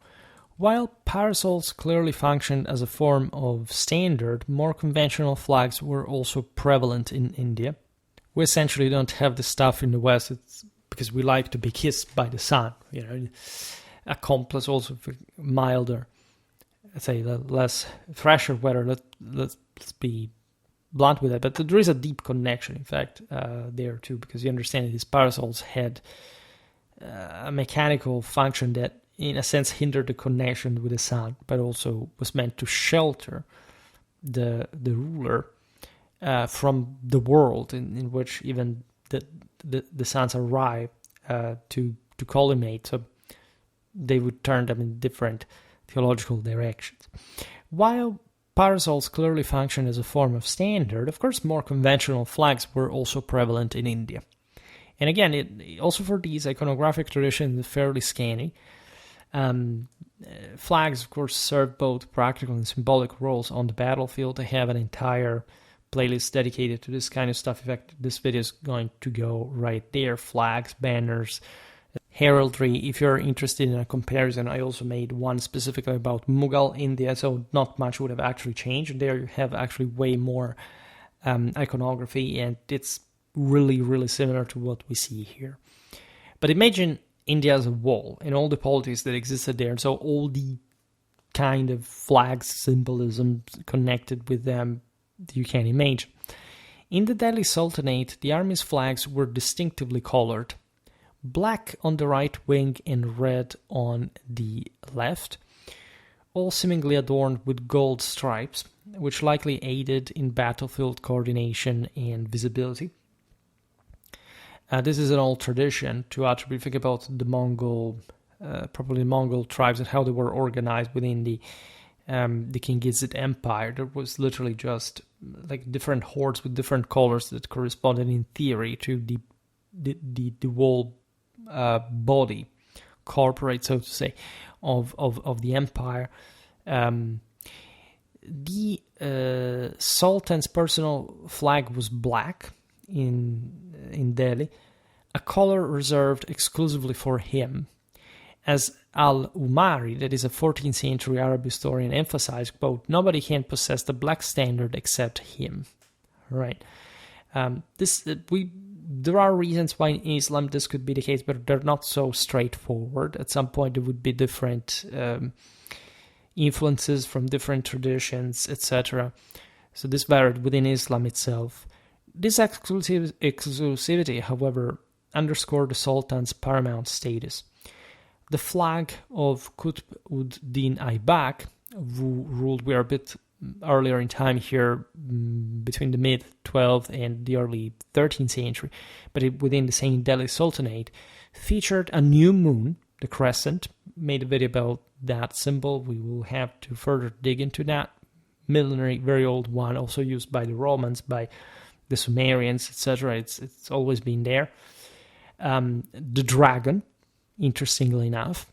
While parasols clearly functioned as a form of standard, more conventional flags were also prevalent in India. We essentially don't have the stuff in the West. It's because we like to be kissed by the sun. A complex also for milder, let's say, less fresher weather. Let's be blunt with it. But there is a deep connection, in fact, there too, because you understand that these parasols had a mechanical function that, in a sense, hindered the connection with the sun, but also was meant to shelter the ruler from the world in which even the sons arrive to culminate. So they would turn them in different theological directions. While parasols clearly function as a form of standard. Of course, more conventional flags were also prevalent in India. And again, also for these iconographic traditions, fairly scanty. Flags, of course, serve both practical and symbolic roles on the battlefield. I have an entire playlist dedicated to this kind of stuff. In fact, this video is going to go right there. Flags, banners, heraldry. If you're interested in a comparison, I also made one specifically about Mughal India, so not much would have actually changed. There you have actually way more iconography, and it's really, really similar to what we see here. But imagine India as a whole and all the politics that existed there. And so all the kind of flags, symbolism connected with them you can imagine. In the Delhi Sultanate, the army's flags were distinctively colored. Black on the right wing and red on the left, all seemingly adorned with gold stripes, which likely aided in battlefield coordination and visibility. This is an old tradition to attribute. Think about the Mongol, probably Mongol tribes and how they were organized within the Kingizid Empire. There was literally just like different hordes with different colors that corresponded in theory to the whole body, corporate, so to say, of the empire. The Sultan's personal flag was black in Delhi, a color reserved exclusively for him. As Al-Umari, that is a 14th century Arab historian, emphasized, quote, nobody can possess the black standard except him. Right. There are reasons why in Islam this could be the case, but they're not so straightforward. At some point there would be different influences from different traditions, etc. So this varied within Islam itself. This exclusivity, however, underscored the Sultan's paramount status. The flag of Qutb-ud-Din Aybak, who ruled, we are a bit earlier in time here, between the mid-12th and the early 13th century, but within the same Delhi Sultanate, featured a new moon, the crescent. Made a video about that symbol. We will have to further dig into that. Millenary, very old one, also used by the Romans, by the Sumerians, etc. It's always been there. The dragon, interestingly enough,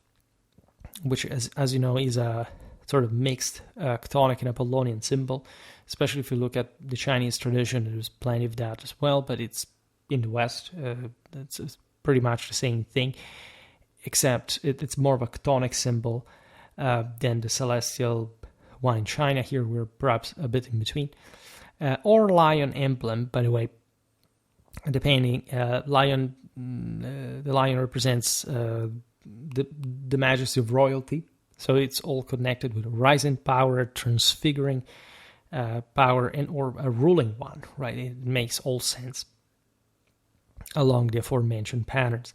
which, as you know, is a sort of mixed chthonic and Apollonian symbol, especially if you look at the Chinese tradition. There's plenty of that as well, but it's in the West. It's pretty much the same thing, except it's more of a chthonic symbol than the celestial one in China. Here we're perhaps a bit in between. Or lion emblem, by the way, depending. The lion represents the majesty of royalty. So it's all connected with a rising power, a transfiguring power, or a ruling one, right? It makes all sense along the aforementioned patterns.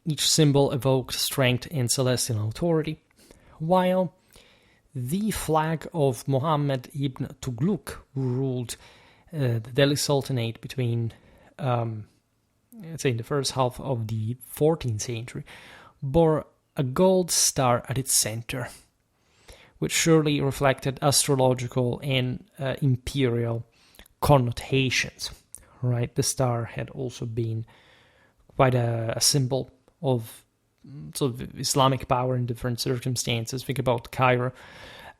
Each symbol evoked strength and celestial authority, while the flag of Muhammad ibn Tughlaq, who ruled the Delhi Sultanate between, let's say, in the first half of the 14th century, bore a gold star at its center, which surely reflected astrological and imperial connotations. Right, the star had also been quite a symbol of sort of Islamic power in different circumstances. Think about Cairo,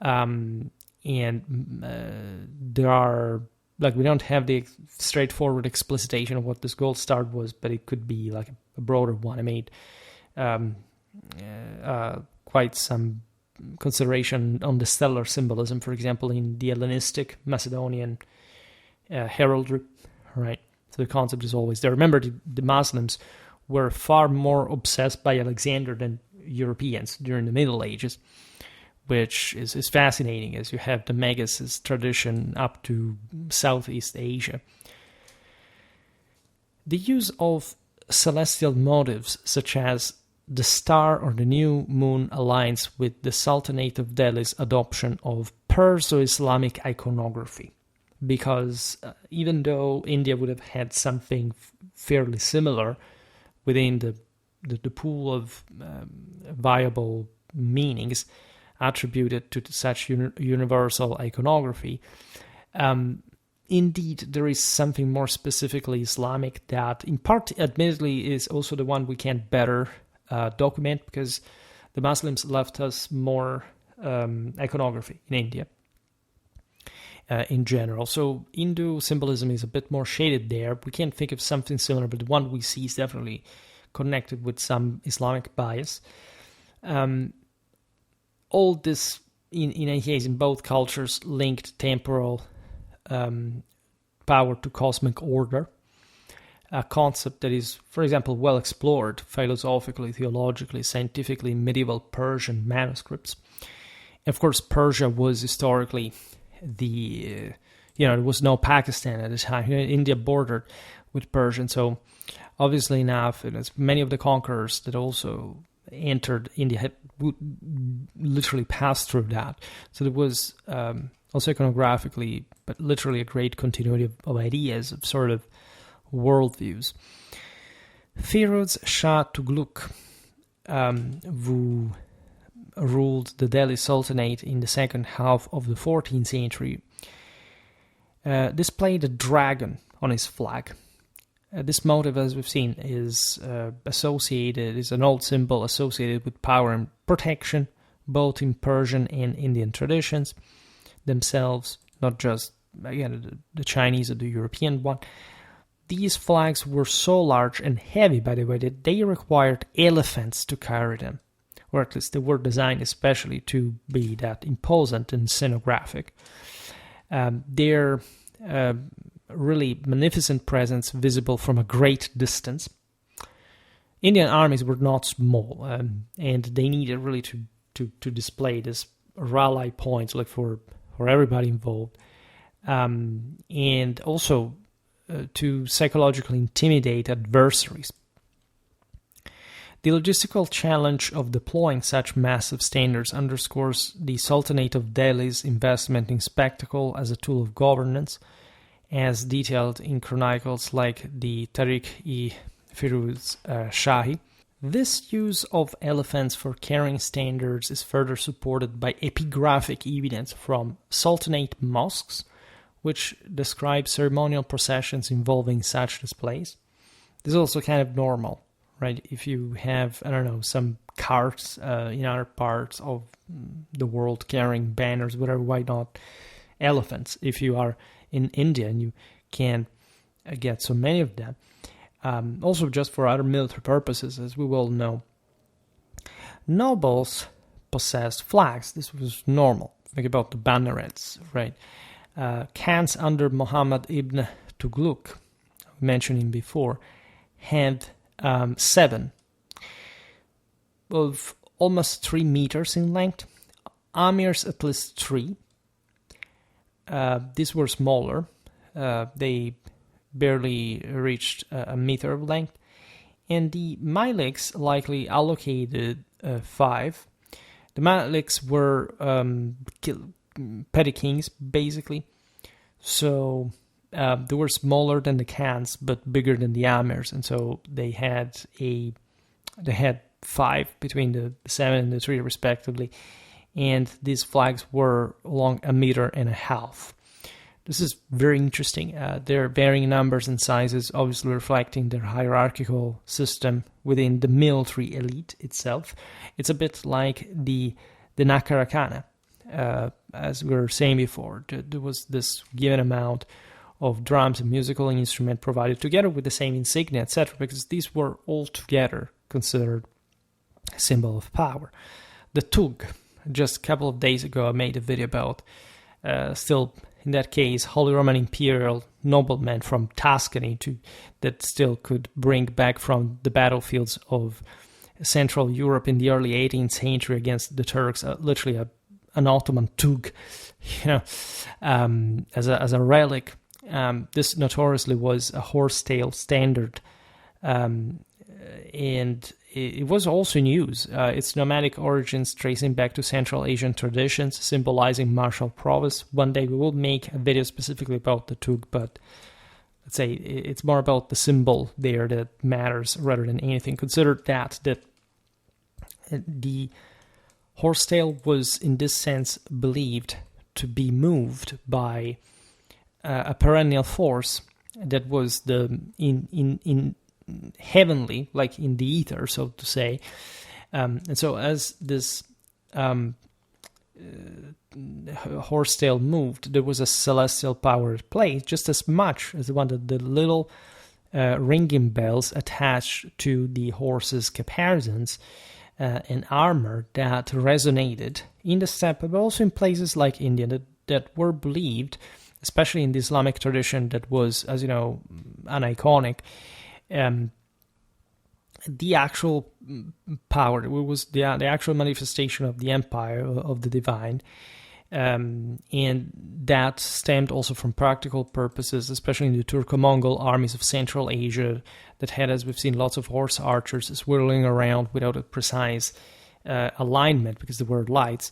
and there are, like, we don't have the straightforward explicitation of what this gold star was, but it could be like a broader one. I made quite some consideration on the stellar symbolism, for example, in the Hellenistic Macedonian heraldry, right? So the concept is always there. Remember, the Muslims were far more obsessed by Alexander than Europeans during the Middle Ages, which is fascinating, as you have the Magus' tradition up to Southeast Asia. The use of celestial motifs such as the star or the new moon aligns with the Sultanate of Delhi's adoption of Perso-Islamic iconography, because even though India would have had something fairly similar within the pool of viable meanings, attributed to such universal iconography. Indeed, there is something more specifically Islamic that, in part, admittedly, is also the one we can better document, because the Muslims left us more iconography in India in general. So Hindu symbolism is a bit more shaded there. We can't think of something similar, but the one we see is definitely connected with some Islamic bias. All this, in any case, in both cultures, linked temporal power to cosmic order, a concept that is, for example, well explored philosophically, theologically, scientifically in medieval Persian manuscripts. And of course, Persia was historically there was no Pakistan at the time. India bordered with Persia, so obviously enough, many of the conquerors that also entered India had literally passed through that. So there was also iconographically, but literally a great continuity of ideas, of sort of worldviews. Firuz Shah Tughlaq, who ruled the Delhi Sultanate in the second half of the 14th century, displayed a dragon on his flag. This motive, as we've seen, is an old symbol associated with power and protection, both in Persian and Indian traditions themselves, not just, again, the Chinese or the European one. These flags were so large and heavy, by the way, that they required elephants to carry them, or at least they were designed especially to be that imposant and scenographic. Their really magnificent presence visible from a great distance. Indian armies were not small, and they needed really to display this rally point, like for everybody involved, and also to psychologically intimidate adversaries. The logistical challenge of deploying such massive standards underscores the Sultanate of Delhi's investment in spectacle as a tool of governance, as detailed in chronicles like the Tarikh-i-Firuz Shahi. This use of elephants for carrying standards is further supported by epigraphic evidence from Sultanate mosques, which describe ceremonial processions involving such displays. This is also kind of normal, right? If you have, some carts in other parts of the world carrying banners, whatever, why not elephants? If you are in India and you can't get so many of them. Also just for other military purposes, as we well know. Nobles possessed flags. This was normal. Think about the bannerets, right? Khans under Muhammad ibn Tughlaq, mentioned him before, had 7 of almost 3 meters in length. Amirs at least 3. These were smaller. They barely reached a meter of length. And the Maliks likely allocated 5. The Maliks were petty kings, basically. So they were smaller than the Khans, but bigger than the Amirs. And so they had 5 between the 7 and the 3, respectively. And these flags were along 1.5 meters. This is very interesting. They're varying numbers and sizes, obviously reflecting their hierarchical system within the military elite itself. It's a bit like the Nakarakana, as we were saying before. There was this given amount of drums and musical instrument provided together with the same insignia, etc., because these were all together considered a symbol of power. The Tug, just a couple of days ago, I made a video about still, in that case, Holy Roman Imperial noblemen from Tuscany that still could bring back from the battlefields of Central Europe in the early 18th century against the Turks, literally an Ottoman Tug, as a relic. This notoriously was a horsetail standard, and it was also in use. Its nomadic origins tracing back to Central Asian traditions, symbolizing martial prowess. One day we will make a video specifically about the Tug, but let's say it's more about the symbol there that matters rather than anything. Consider that the horsetail was in this sense believed to be moved by a perennial force that was in heavenly, like in the ether, so to say. And so as this horsetail moved, there was a celestial power at play, just as much as the one that the little ringing bells attached to the horse's caparisons and armor that resonated in the steppe, but also in places like India that were believed, especially in the Islamic tradition that was, as you know, aniconic, the actual power, it was the actual manifestation of the empire of the divine, and that stemmed also from practical purposes, especially in the Turco-Mongol armies of Central Asia that had, as we've seen, lots of horse archers swirling around without a precise alignment because there were lights,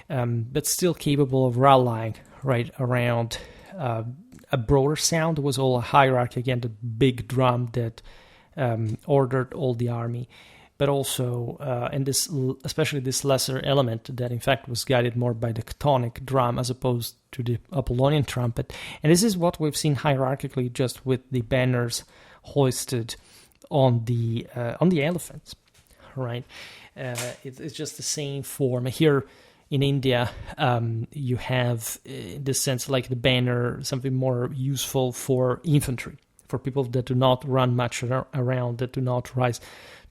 but still capable of rallying right around a broader sound. There was all a hierarchy, again, the big drum that ordered all the army, but also, and this, especially this lesser element that in fact was guided more by the chthonic drum as opposed to the Apollonian trumpet. And this is what we've seen hierarchically just with the banners hoisted on the elephants, right? It's just the same form. Here in India, you have, in this sense, like the banner, something more useful for infantry, for people that do not run much around, that do not rise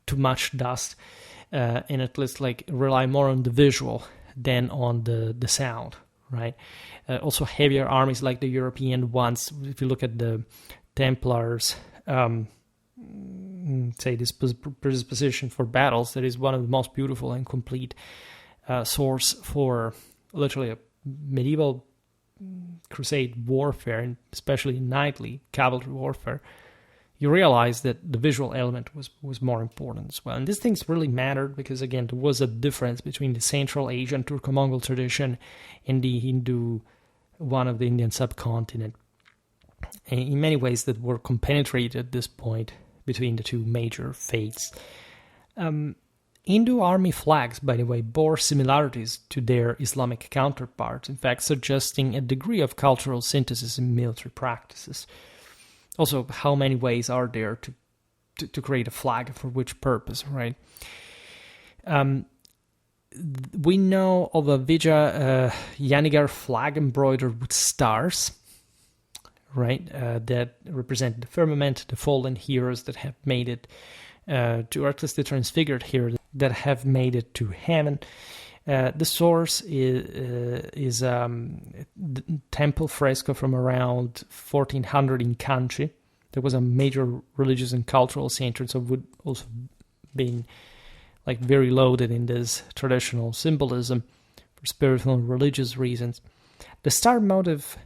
too much dust, and at least like rely more on the visual than on the sound, right? Also heavier armies like the European ones, if you look at the Templars, say this predisposition for battles, that is one of the most beautiful and complete source for literally a medieval crusade warfare, and especially knightly cavalry warfare. You realize that the visual element was more important as well. And these things really mattered because, again, there was a difference between the Central Asian Turco-Mongol tradition and the Hindu one of the Indian subcontinent, and in many ways that were compenetrated at this point between the two major faiths. Hindu army flags, by the way, bore similarities to their Islamic counterparts, in fact suggesting a degree of cultural synthesis in military practices. Also, how many ways are there to create a flag, for which purpose, right? We know of a Vijayanagar flag embroidered with stars, right, that represent the firmament, the fallen heroes that have made it to, or at least the transfigured heroes that have made it to heaven. The source is the temple fresco from around 1400 in Kanchi. There was a major religious and cultural center, so would also been like very loaded in this traditional symbolism for spiritual and religious reasons. The star motif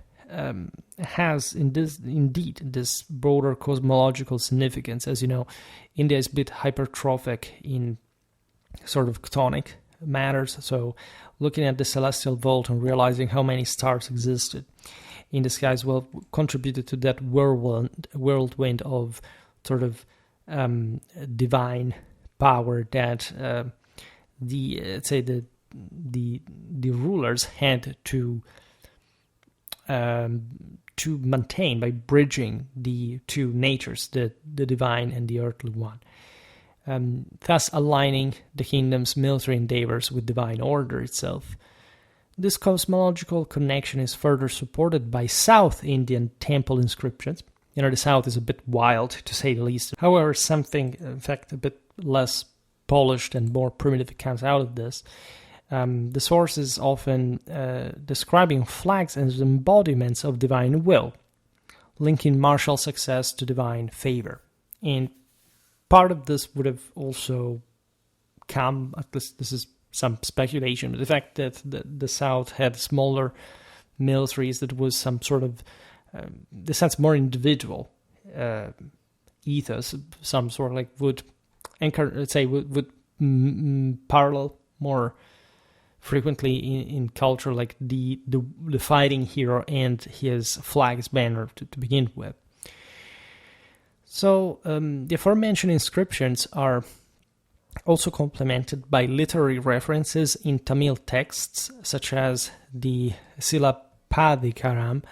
has indeed this broader cosmological significance. As you know, India is a bit hypertrophic in sort of chthonic matters, so looking at the celestial vault and realizing how many stars existed in the skies well contributed to that whirlwind of sort of divine power that the rulers had to maintain by bridging the two natures, the divine and the earthly one. Thus aligning the kingdom's military endeavors with divine order itself. This cosmological connection is further supported by South Indian temple inscriptions. You know, the South is a bit wild, to say the least. However, something, in fact, a bit less polished and more primitive comes out of this. The source is often describing flags as embodiments of divine will, linking martial success to divine favor. And part of this would have also come, at least this is some speculation, but the fact that the South had smaller militaries, that was some sort of, in the sense, more individual ethos, some sort of like would anchor, let's say, would parallel more frequently in culture, like the fighting hero and his flag's banner to begin with. So the aforementioned inscriptions are also complemented by literary references in Tamil texts, such as the Silapadikaram,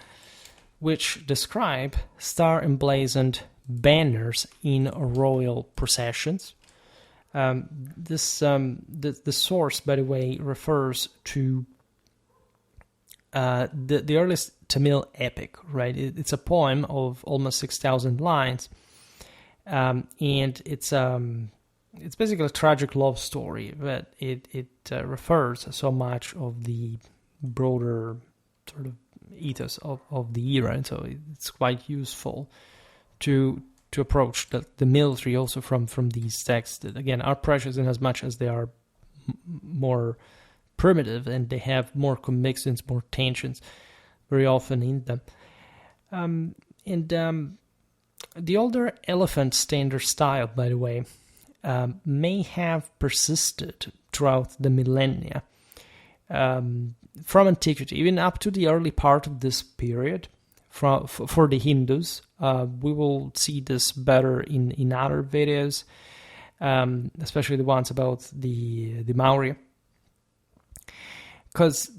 which describe star-emblazoned banners in royal processions. The source, by the way, refers to the earliest Tamil epic, right? It's a poem of almost 6,000 lines, and it's basically a tragic love story, but it refers so much of the broader sort of ethos of the era, and so it's quite useful to approach the military also from these texts that, again, are precious in as much as they are more primitive and they have more commixtions, more tensions very often in them. The older elephant standard style, by the way, may have persisted throughout the millennia. From antiquity, even up to the early part of this period, for the Hindus. We will see this better in other videos, especially the ones about the Maurya, because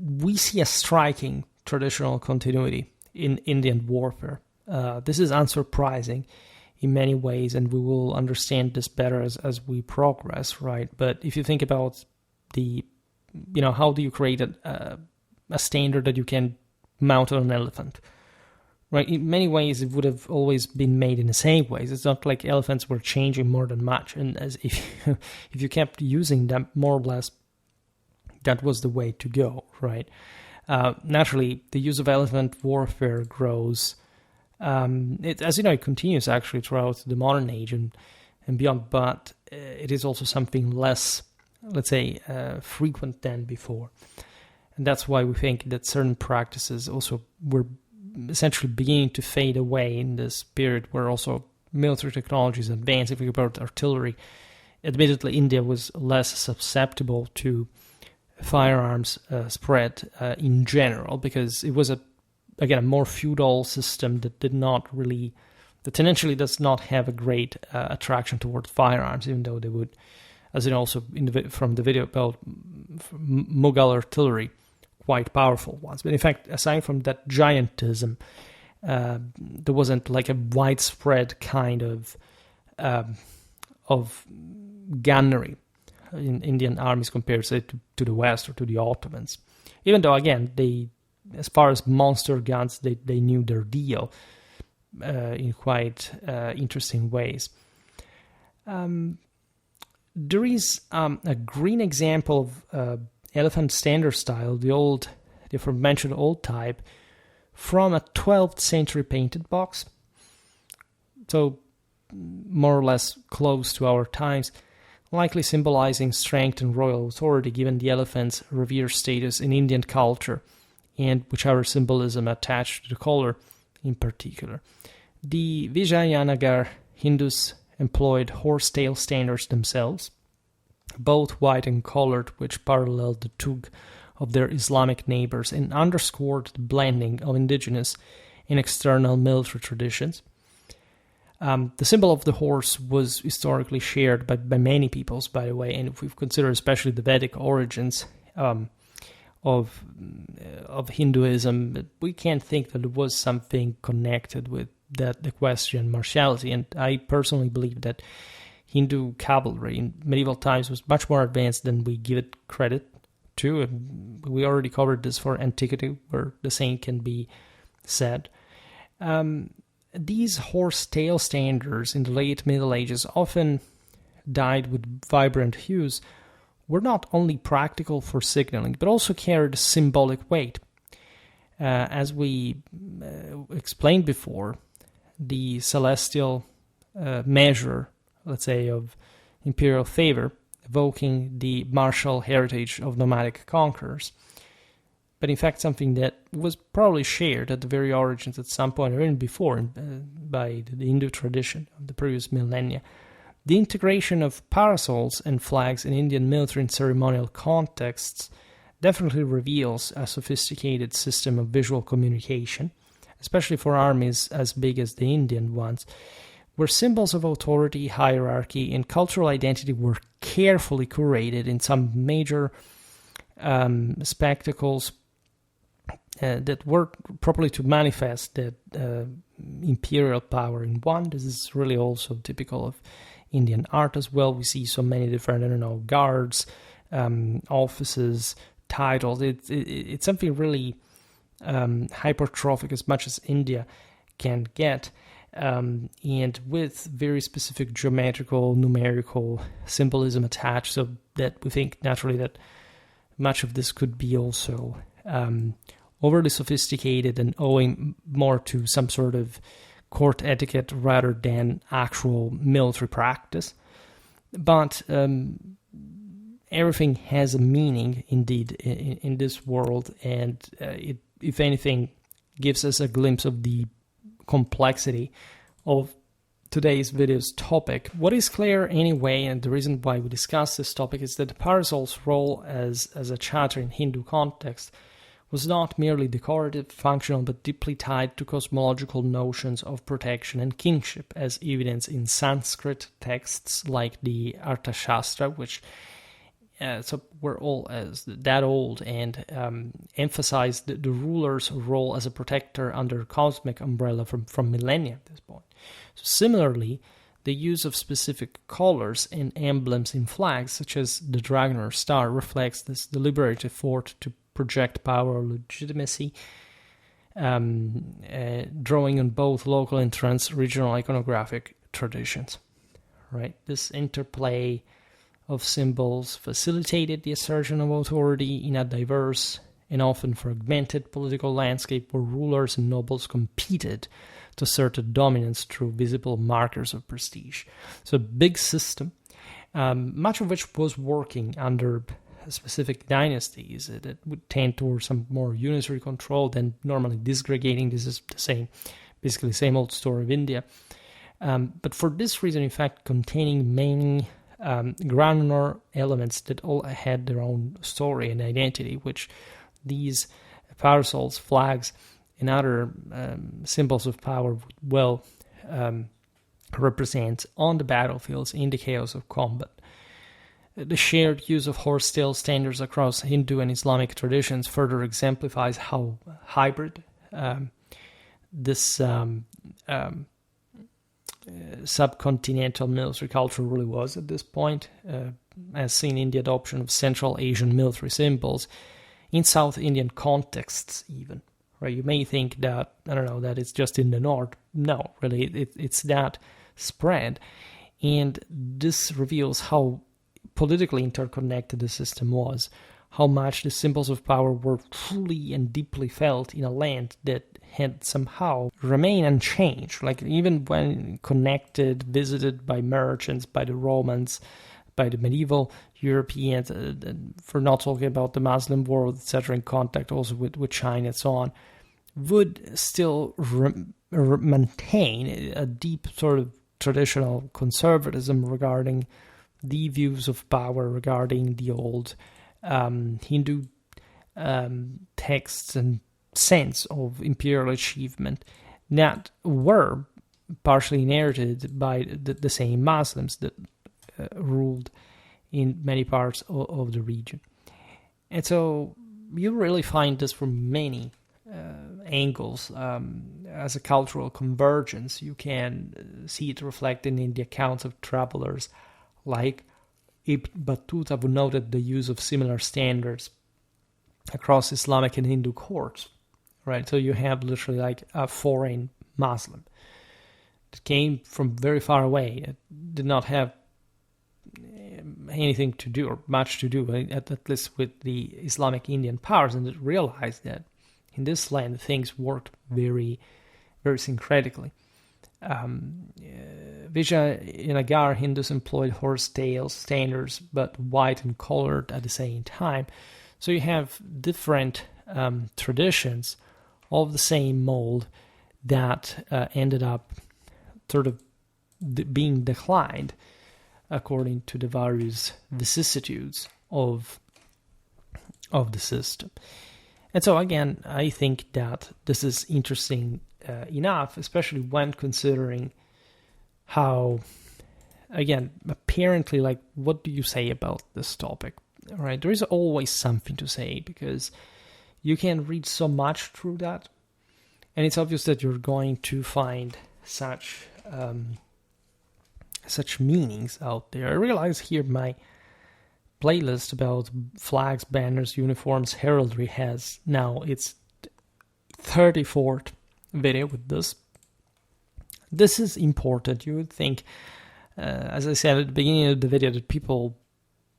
we see a striking traditional continuity in Indian warfare. This is unsurprising in many ways, and we will understand this better as we progress, right? But if you think about how do you create a standard that you can mount on an elephant, right? In many ways, it would have always been made in the same ways. It's not like elephants were changing more than much, and as if you kept using them more or less, that was the way to go, right? Naturally, the use of elephant warfare grows. It continues actually throughout the modern age and beyond, but it is also something less, let's say, frequent than before. And that's why we think that certain practices also were essentially beginning to fade away in this period where also military technologies advanced. If we about artillery, admittedly, India was less susceptible to firearms spread in general because it was a more feudal system that tendentially does not have a great attraction towards firearms, even though they would, as in also from the video about Mughal artillery, quite powerful ones. But in fact, aside from that giantism, there wasn't like a widespread kind of gunnery in Indian armies compared, say, to the West or to the Ottomans. Even though, again, as far as monster guns, they knew their deal in quite interesting ways. There is a green example of elephant standard style, the aforementioned old type, from a 12th century painted box. So more or less close to our times, likely symbolizing strength and royal authority given the elephant's revered status in Indian culture and whichever symbolism attached to the color in particular. The Vijayanagar Hindus employed horsetail standards themselves, both white and colored, which paralleled the tug of their Islamic neighbors and underscored the blending of indigenous and external military traditions. The symbol of the horse was historically shared by many peoples, by the way, and if we consider especially the Vedic origins of Hinduism, we can't think that it was something connected with that equestrian martiality. And I personally believe that Hindu cavalry in medieval times was much more advanced than we give it credit to. And we already covered this for antiquity, where the same can be said. These horse-tail standards in the late Middle Ages, often dyed with vibrant hues, were not only practical for signaling, but also carried symbolic weight. As we explained before, the celestial measure, let's say, of imperial favor, evoking the martial heritage of nomadic conquerors, but in fact something that was probably shared at the very origins at some point, or even before, by the Hindu tradition of the previous millennia. The integration of parasols and flags in Indian military and ceremonial contexts definitely reveals a sophisticated system of visual communication, especially for armies as big as the Indian ones, where symbols of authority, hierarchy, and cultural identity were carefully curated in some major spectacles that were properly to manifest that imperial power in one. This is really also typical of Indian art as well. We see so many different, guards, offices, titles. It's something really hypertrophic as much as India can get, and with very specific geometrical, numerical symbolism attached, so that we think naturally that much of this could be also overly sophisticated and owing more to some sort of court etiquette rather than actual military practice. But everything has a meaning, indeed, in this world, and it, if anything, gives us a glimpse of the complexity of today's video's topic. What is clear anyway, and the reason why we discuss this topic, is that the parasol's role as a chhatra in Hindu context was not merely decorative, functional, but deeply tied to cosmological notions of protection and kingship, as evidenced in Sanskrit texts like the Arthashastra, which so were all as that old, and emphasized the ruler's role as a protector under cosmic umbrella from millennia at this point. So similarly, the use of specific colors and emblems in flags, such as the dragon or star, reflects this deliberate effort to project power or legitimacy, drawing on both local and trans-regional iconographic traditions. Right, this interplay of symbols facilitated the assertion of authority in a diverse and often fragmented political landscape where rulers and nobles competed to assert dominance through visible markers of prestige. So a big system, much of which was working under specific dynasties that would tend towards some more unitary control than normally disgregating. This is the same, basically same old story of India. But for this reason, in fact, containing many granular elements that all had their own story and identity, which these parasols, flags, and other symbols of power would well represent on the battlefields in the chaos of combat. The shared use of horse-tail standards across Hindu and Islamic traditions further exemplifies how hybrid this subcontinental military culture really was at this point, as seen in the adoption of Central Asian military symbols in South Indian contexts even. Right? You may think that, that it's just in the north. No, really, it's that spread. And this reveals how politically interconnected the system was, how much the symbols of power were truly and deeply felt in a land that had somehow remained unchanged, like even when connected, visited by merchants, by the Romans, by the medieval Europeans, for not talking about the Muslim world, etc., in contact also with China and so on, would still maintain a deep sort of traditional conservatism regarding the views of power, regarding the old Hindu texts and sense of imperial achievement that were partially inherited by the same Muslims that ruled in many parts of the region. And so you really find this from many angles as a cultural convergence. You can see it reflected in the accounts of travelers like Ibn Battuta, who noted the use of similar standards across Islamic and Hindu courts. Right, so you have literally like a foreign Muslim that came from very far away. It did not have anything to do or much to do, at least with the Islamic Indian powers, and it realized that in this land things worked very, very syncretically. Vijayanagar Hindus employed horse-tail standards, but white and colored at the same time. So you have different traditions of the same mold that ended up sort of being declined according to the various vicissitudes of the system. And so again, I think that this is interesting enough, especially when considering how, again, apparently, like, what do you say about this topic? Right? There is always something to say, because you can read so much through that, and it's obvious that you're going to find such meanings out there. I realize here my playlist about flags, banners, uniforms, heraldry has now its 34th video with this. This is important. You would think, as I said at the beginning of the video, that people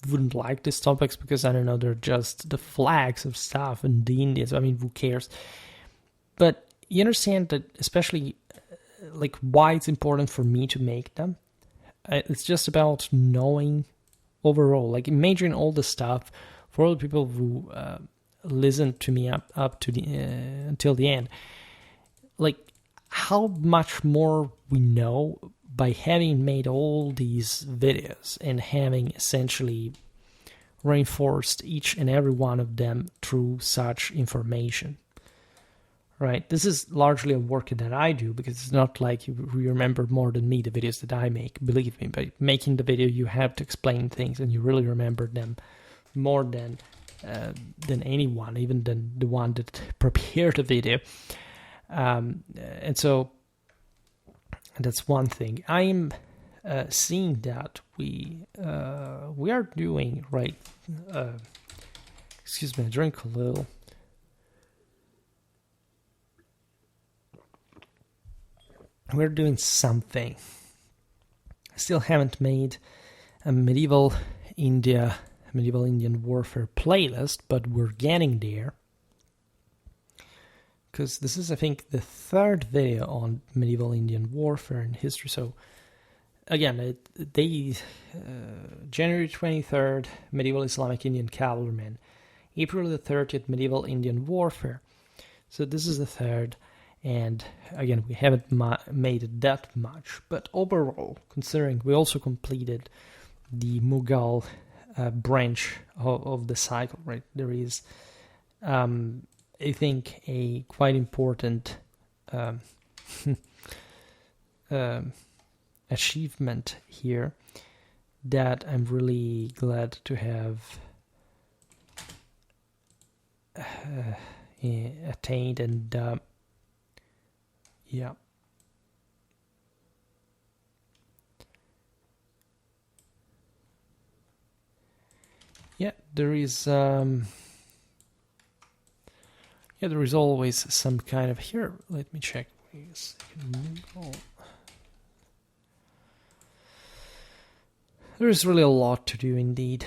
wouldn't like these topics because, I don't know, they're just the flags of stuff and the Indians. I mean, who cares? But you understand that, especially like why it's important for me to make them. It's just about knowing overall. Like, imagine all the stuff for all the people who listen to me up to the until the end. Like, how much more we know by having made all these videos and having essentially reinforced each and every one of them through such information. Right? This is largely a work that I do, because it's not like you remember more than me the videos that I make. Believe me, by making the video, you have to explain things, and you really remember them more than anyone, even than the one that prepared the video. And so that's one thing. I'm seeing that we are doing right. Excuse me, I drink a little. We're doing something. I still haven't made a medieval Indian warfare playlist, but we're getting there. Because this is, I think, the third video on medieval Indian warfare and history. So, again, January 23rd, medieval Islamic Indian cavalrymen. April the 30th, medieval Indian warfare. So this is the third. And again, we haven't made it that much. But overall, considering we also completed the Mughal branch of the cycle, right? There is, I think, a quite important achievement here that I'm really glad to have attained. And yeah. Yeah, there is there is always some kind of, here, let me check. There is really a lot to do indeed.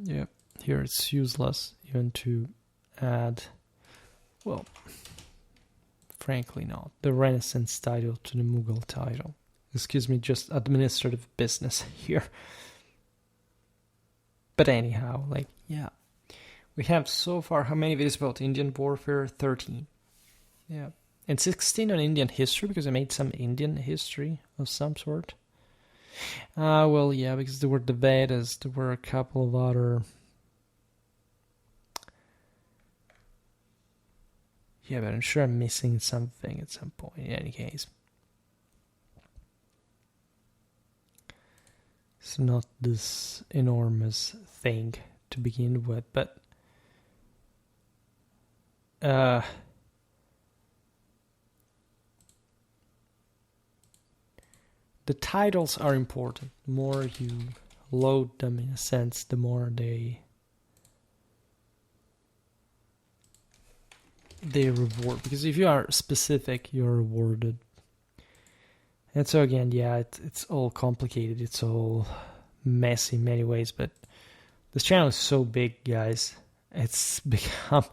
Yeah, here it's useless even to add, well, frankly not, the Renaissance title to the Mughal title. Excuse me, just administrative business here. But anyhow, like, yeah. We have so far, how many videos about Indian warfare? 13. Yeah. And 16 on Indian history, because I made some Indian history of some sort. Well, yeah, because there were the Vedas, there were a couple of other... Yeah, but I'm sure I'm missing something at some point, in any case. It's not this enormous thing to begin with, but... the titles are important. The more you load them, in a sense, the more they reward. Because if you are specific, you're rewarded. And so again, yeah, it's all complicated. It's all messy in many ways. But this channel is so big, guys. It's become...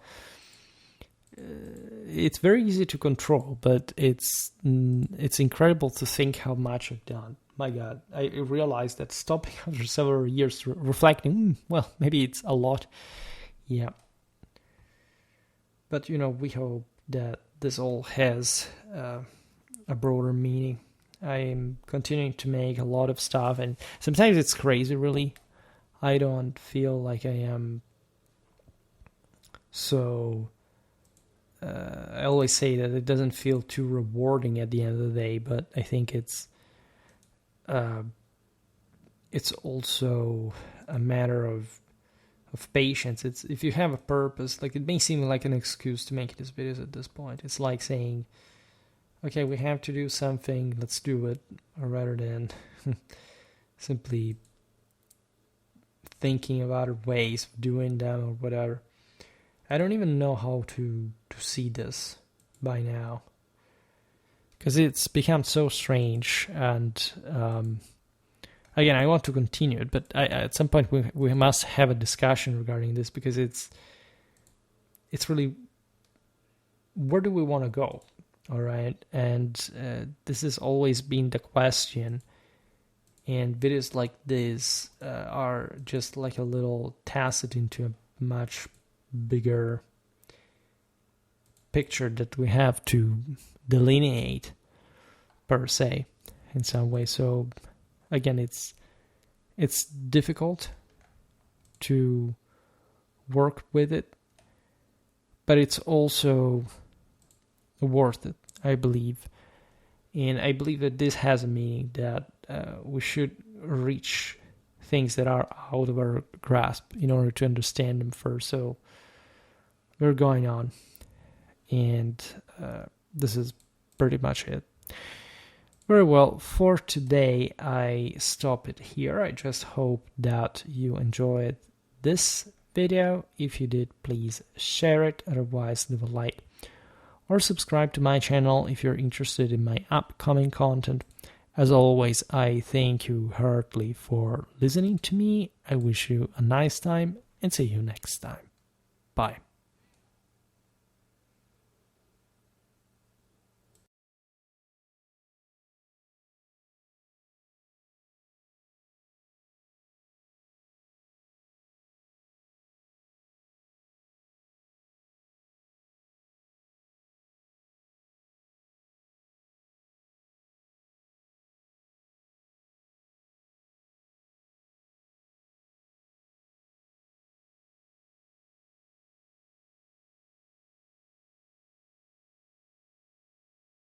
it's very easy to control, but it's incredible to think how much I've done. My God, I realized that stopping after several years, reflecting, well, maybe it's a lot. Yeah. But, we hope that this all has a broader meaning. I'm continuing to make a lot of stuff, and sometimes it's crazy, really. I don't feel like I am so I always say that it doesn't feel too rewarding at the end of the day, but I think it's also a matter of patience. It's if you have a purpose, like it may seem like an excuse to make these videos at this point. It's like saying, okay, we have to do something, let's do it, rather than simply thinking of other ways of doing them or whatever. I don't even know how to see this by now, because it's become so strange. And again, I want to continue it, but at some point we must have a discussion regarding this, because it's really, where do we want to go? All right, and this has always been the question. And videos like this are just like a little tacit into a much bigger picture that we have to delineate, per se, in some way. So again, it's difficult to work with it, but it's also worth it, I believe. And I believe that this has a meaning, that we should reach things that are out of our grasp in order to understand them first. So we're going on, and this is pretty much it. Very well, for today I stop it here. I just hope that you enjoyed this video. If you did, please share it. Otherwise, leave a like or subscribe to my channel if you're interested in my upcoming content. As always, I thank you heartily for listening to me. I wish you a nice time and see you next time. Bye.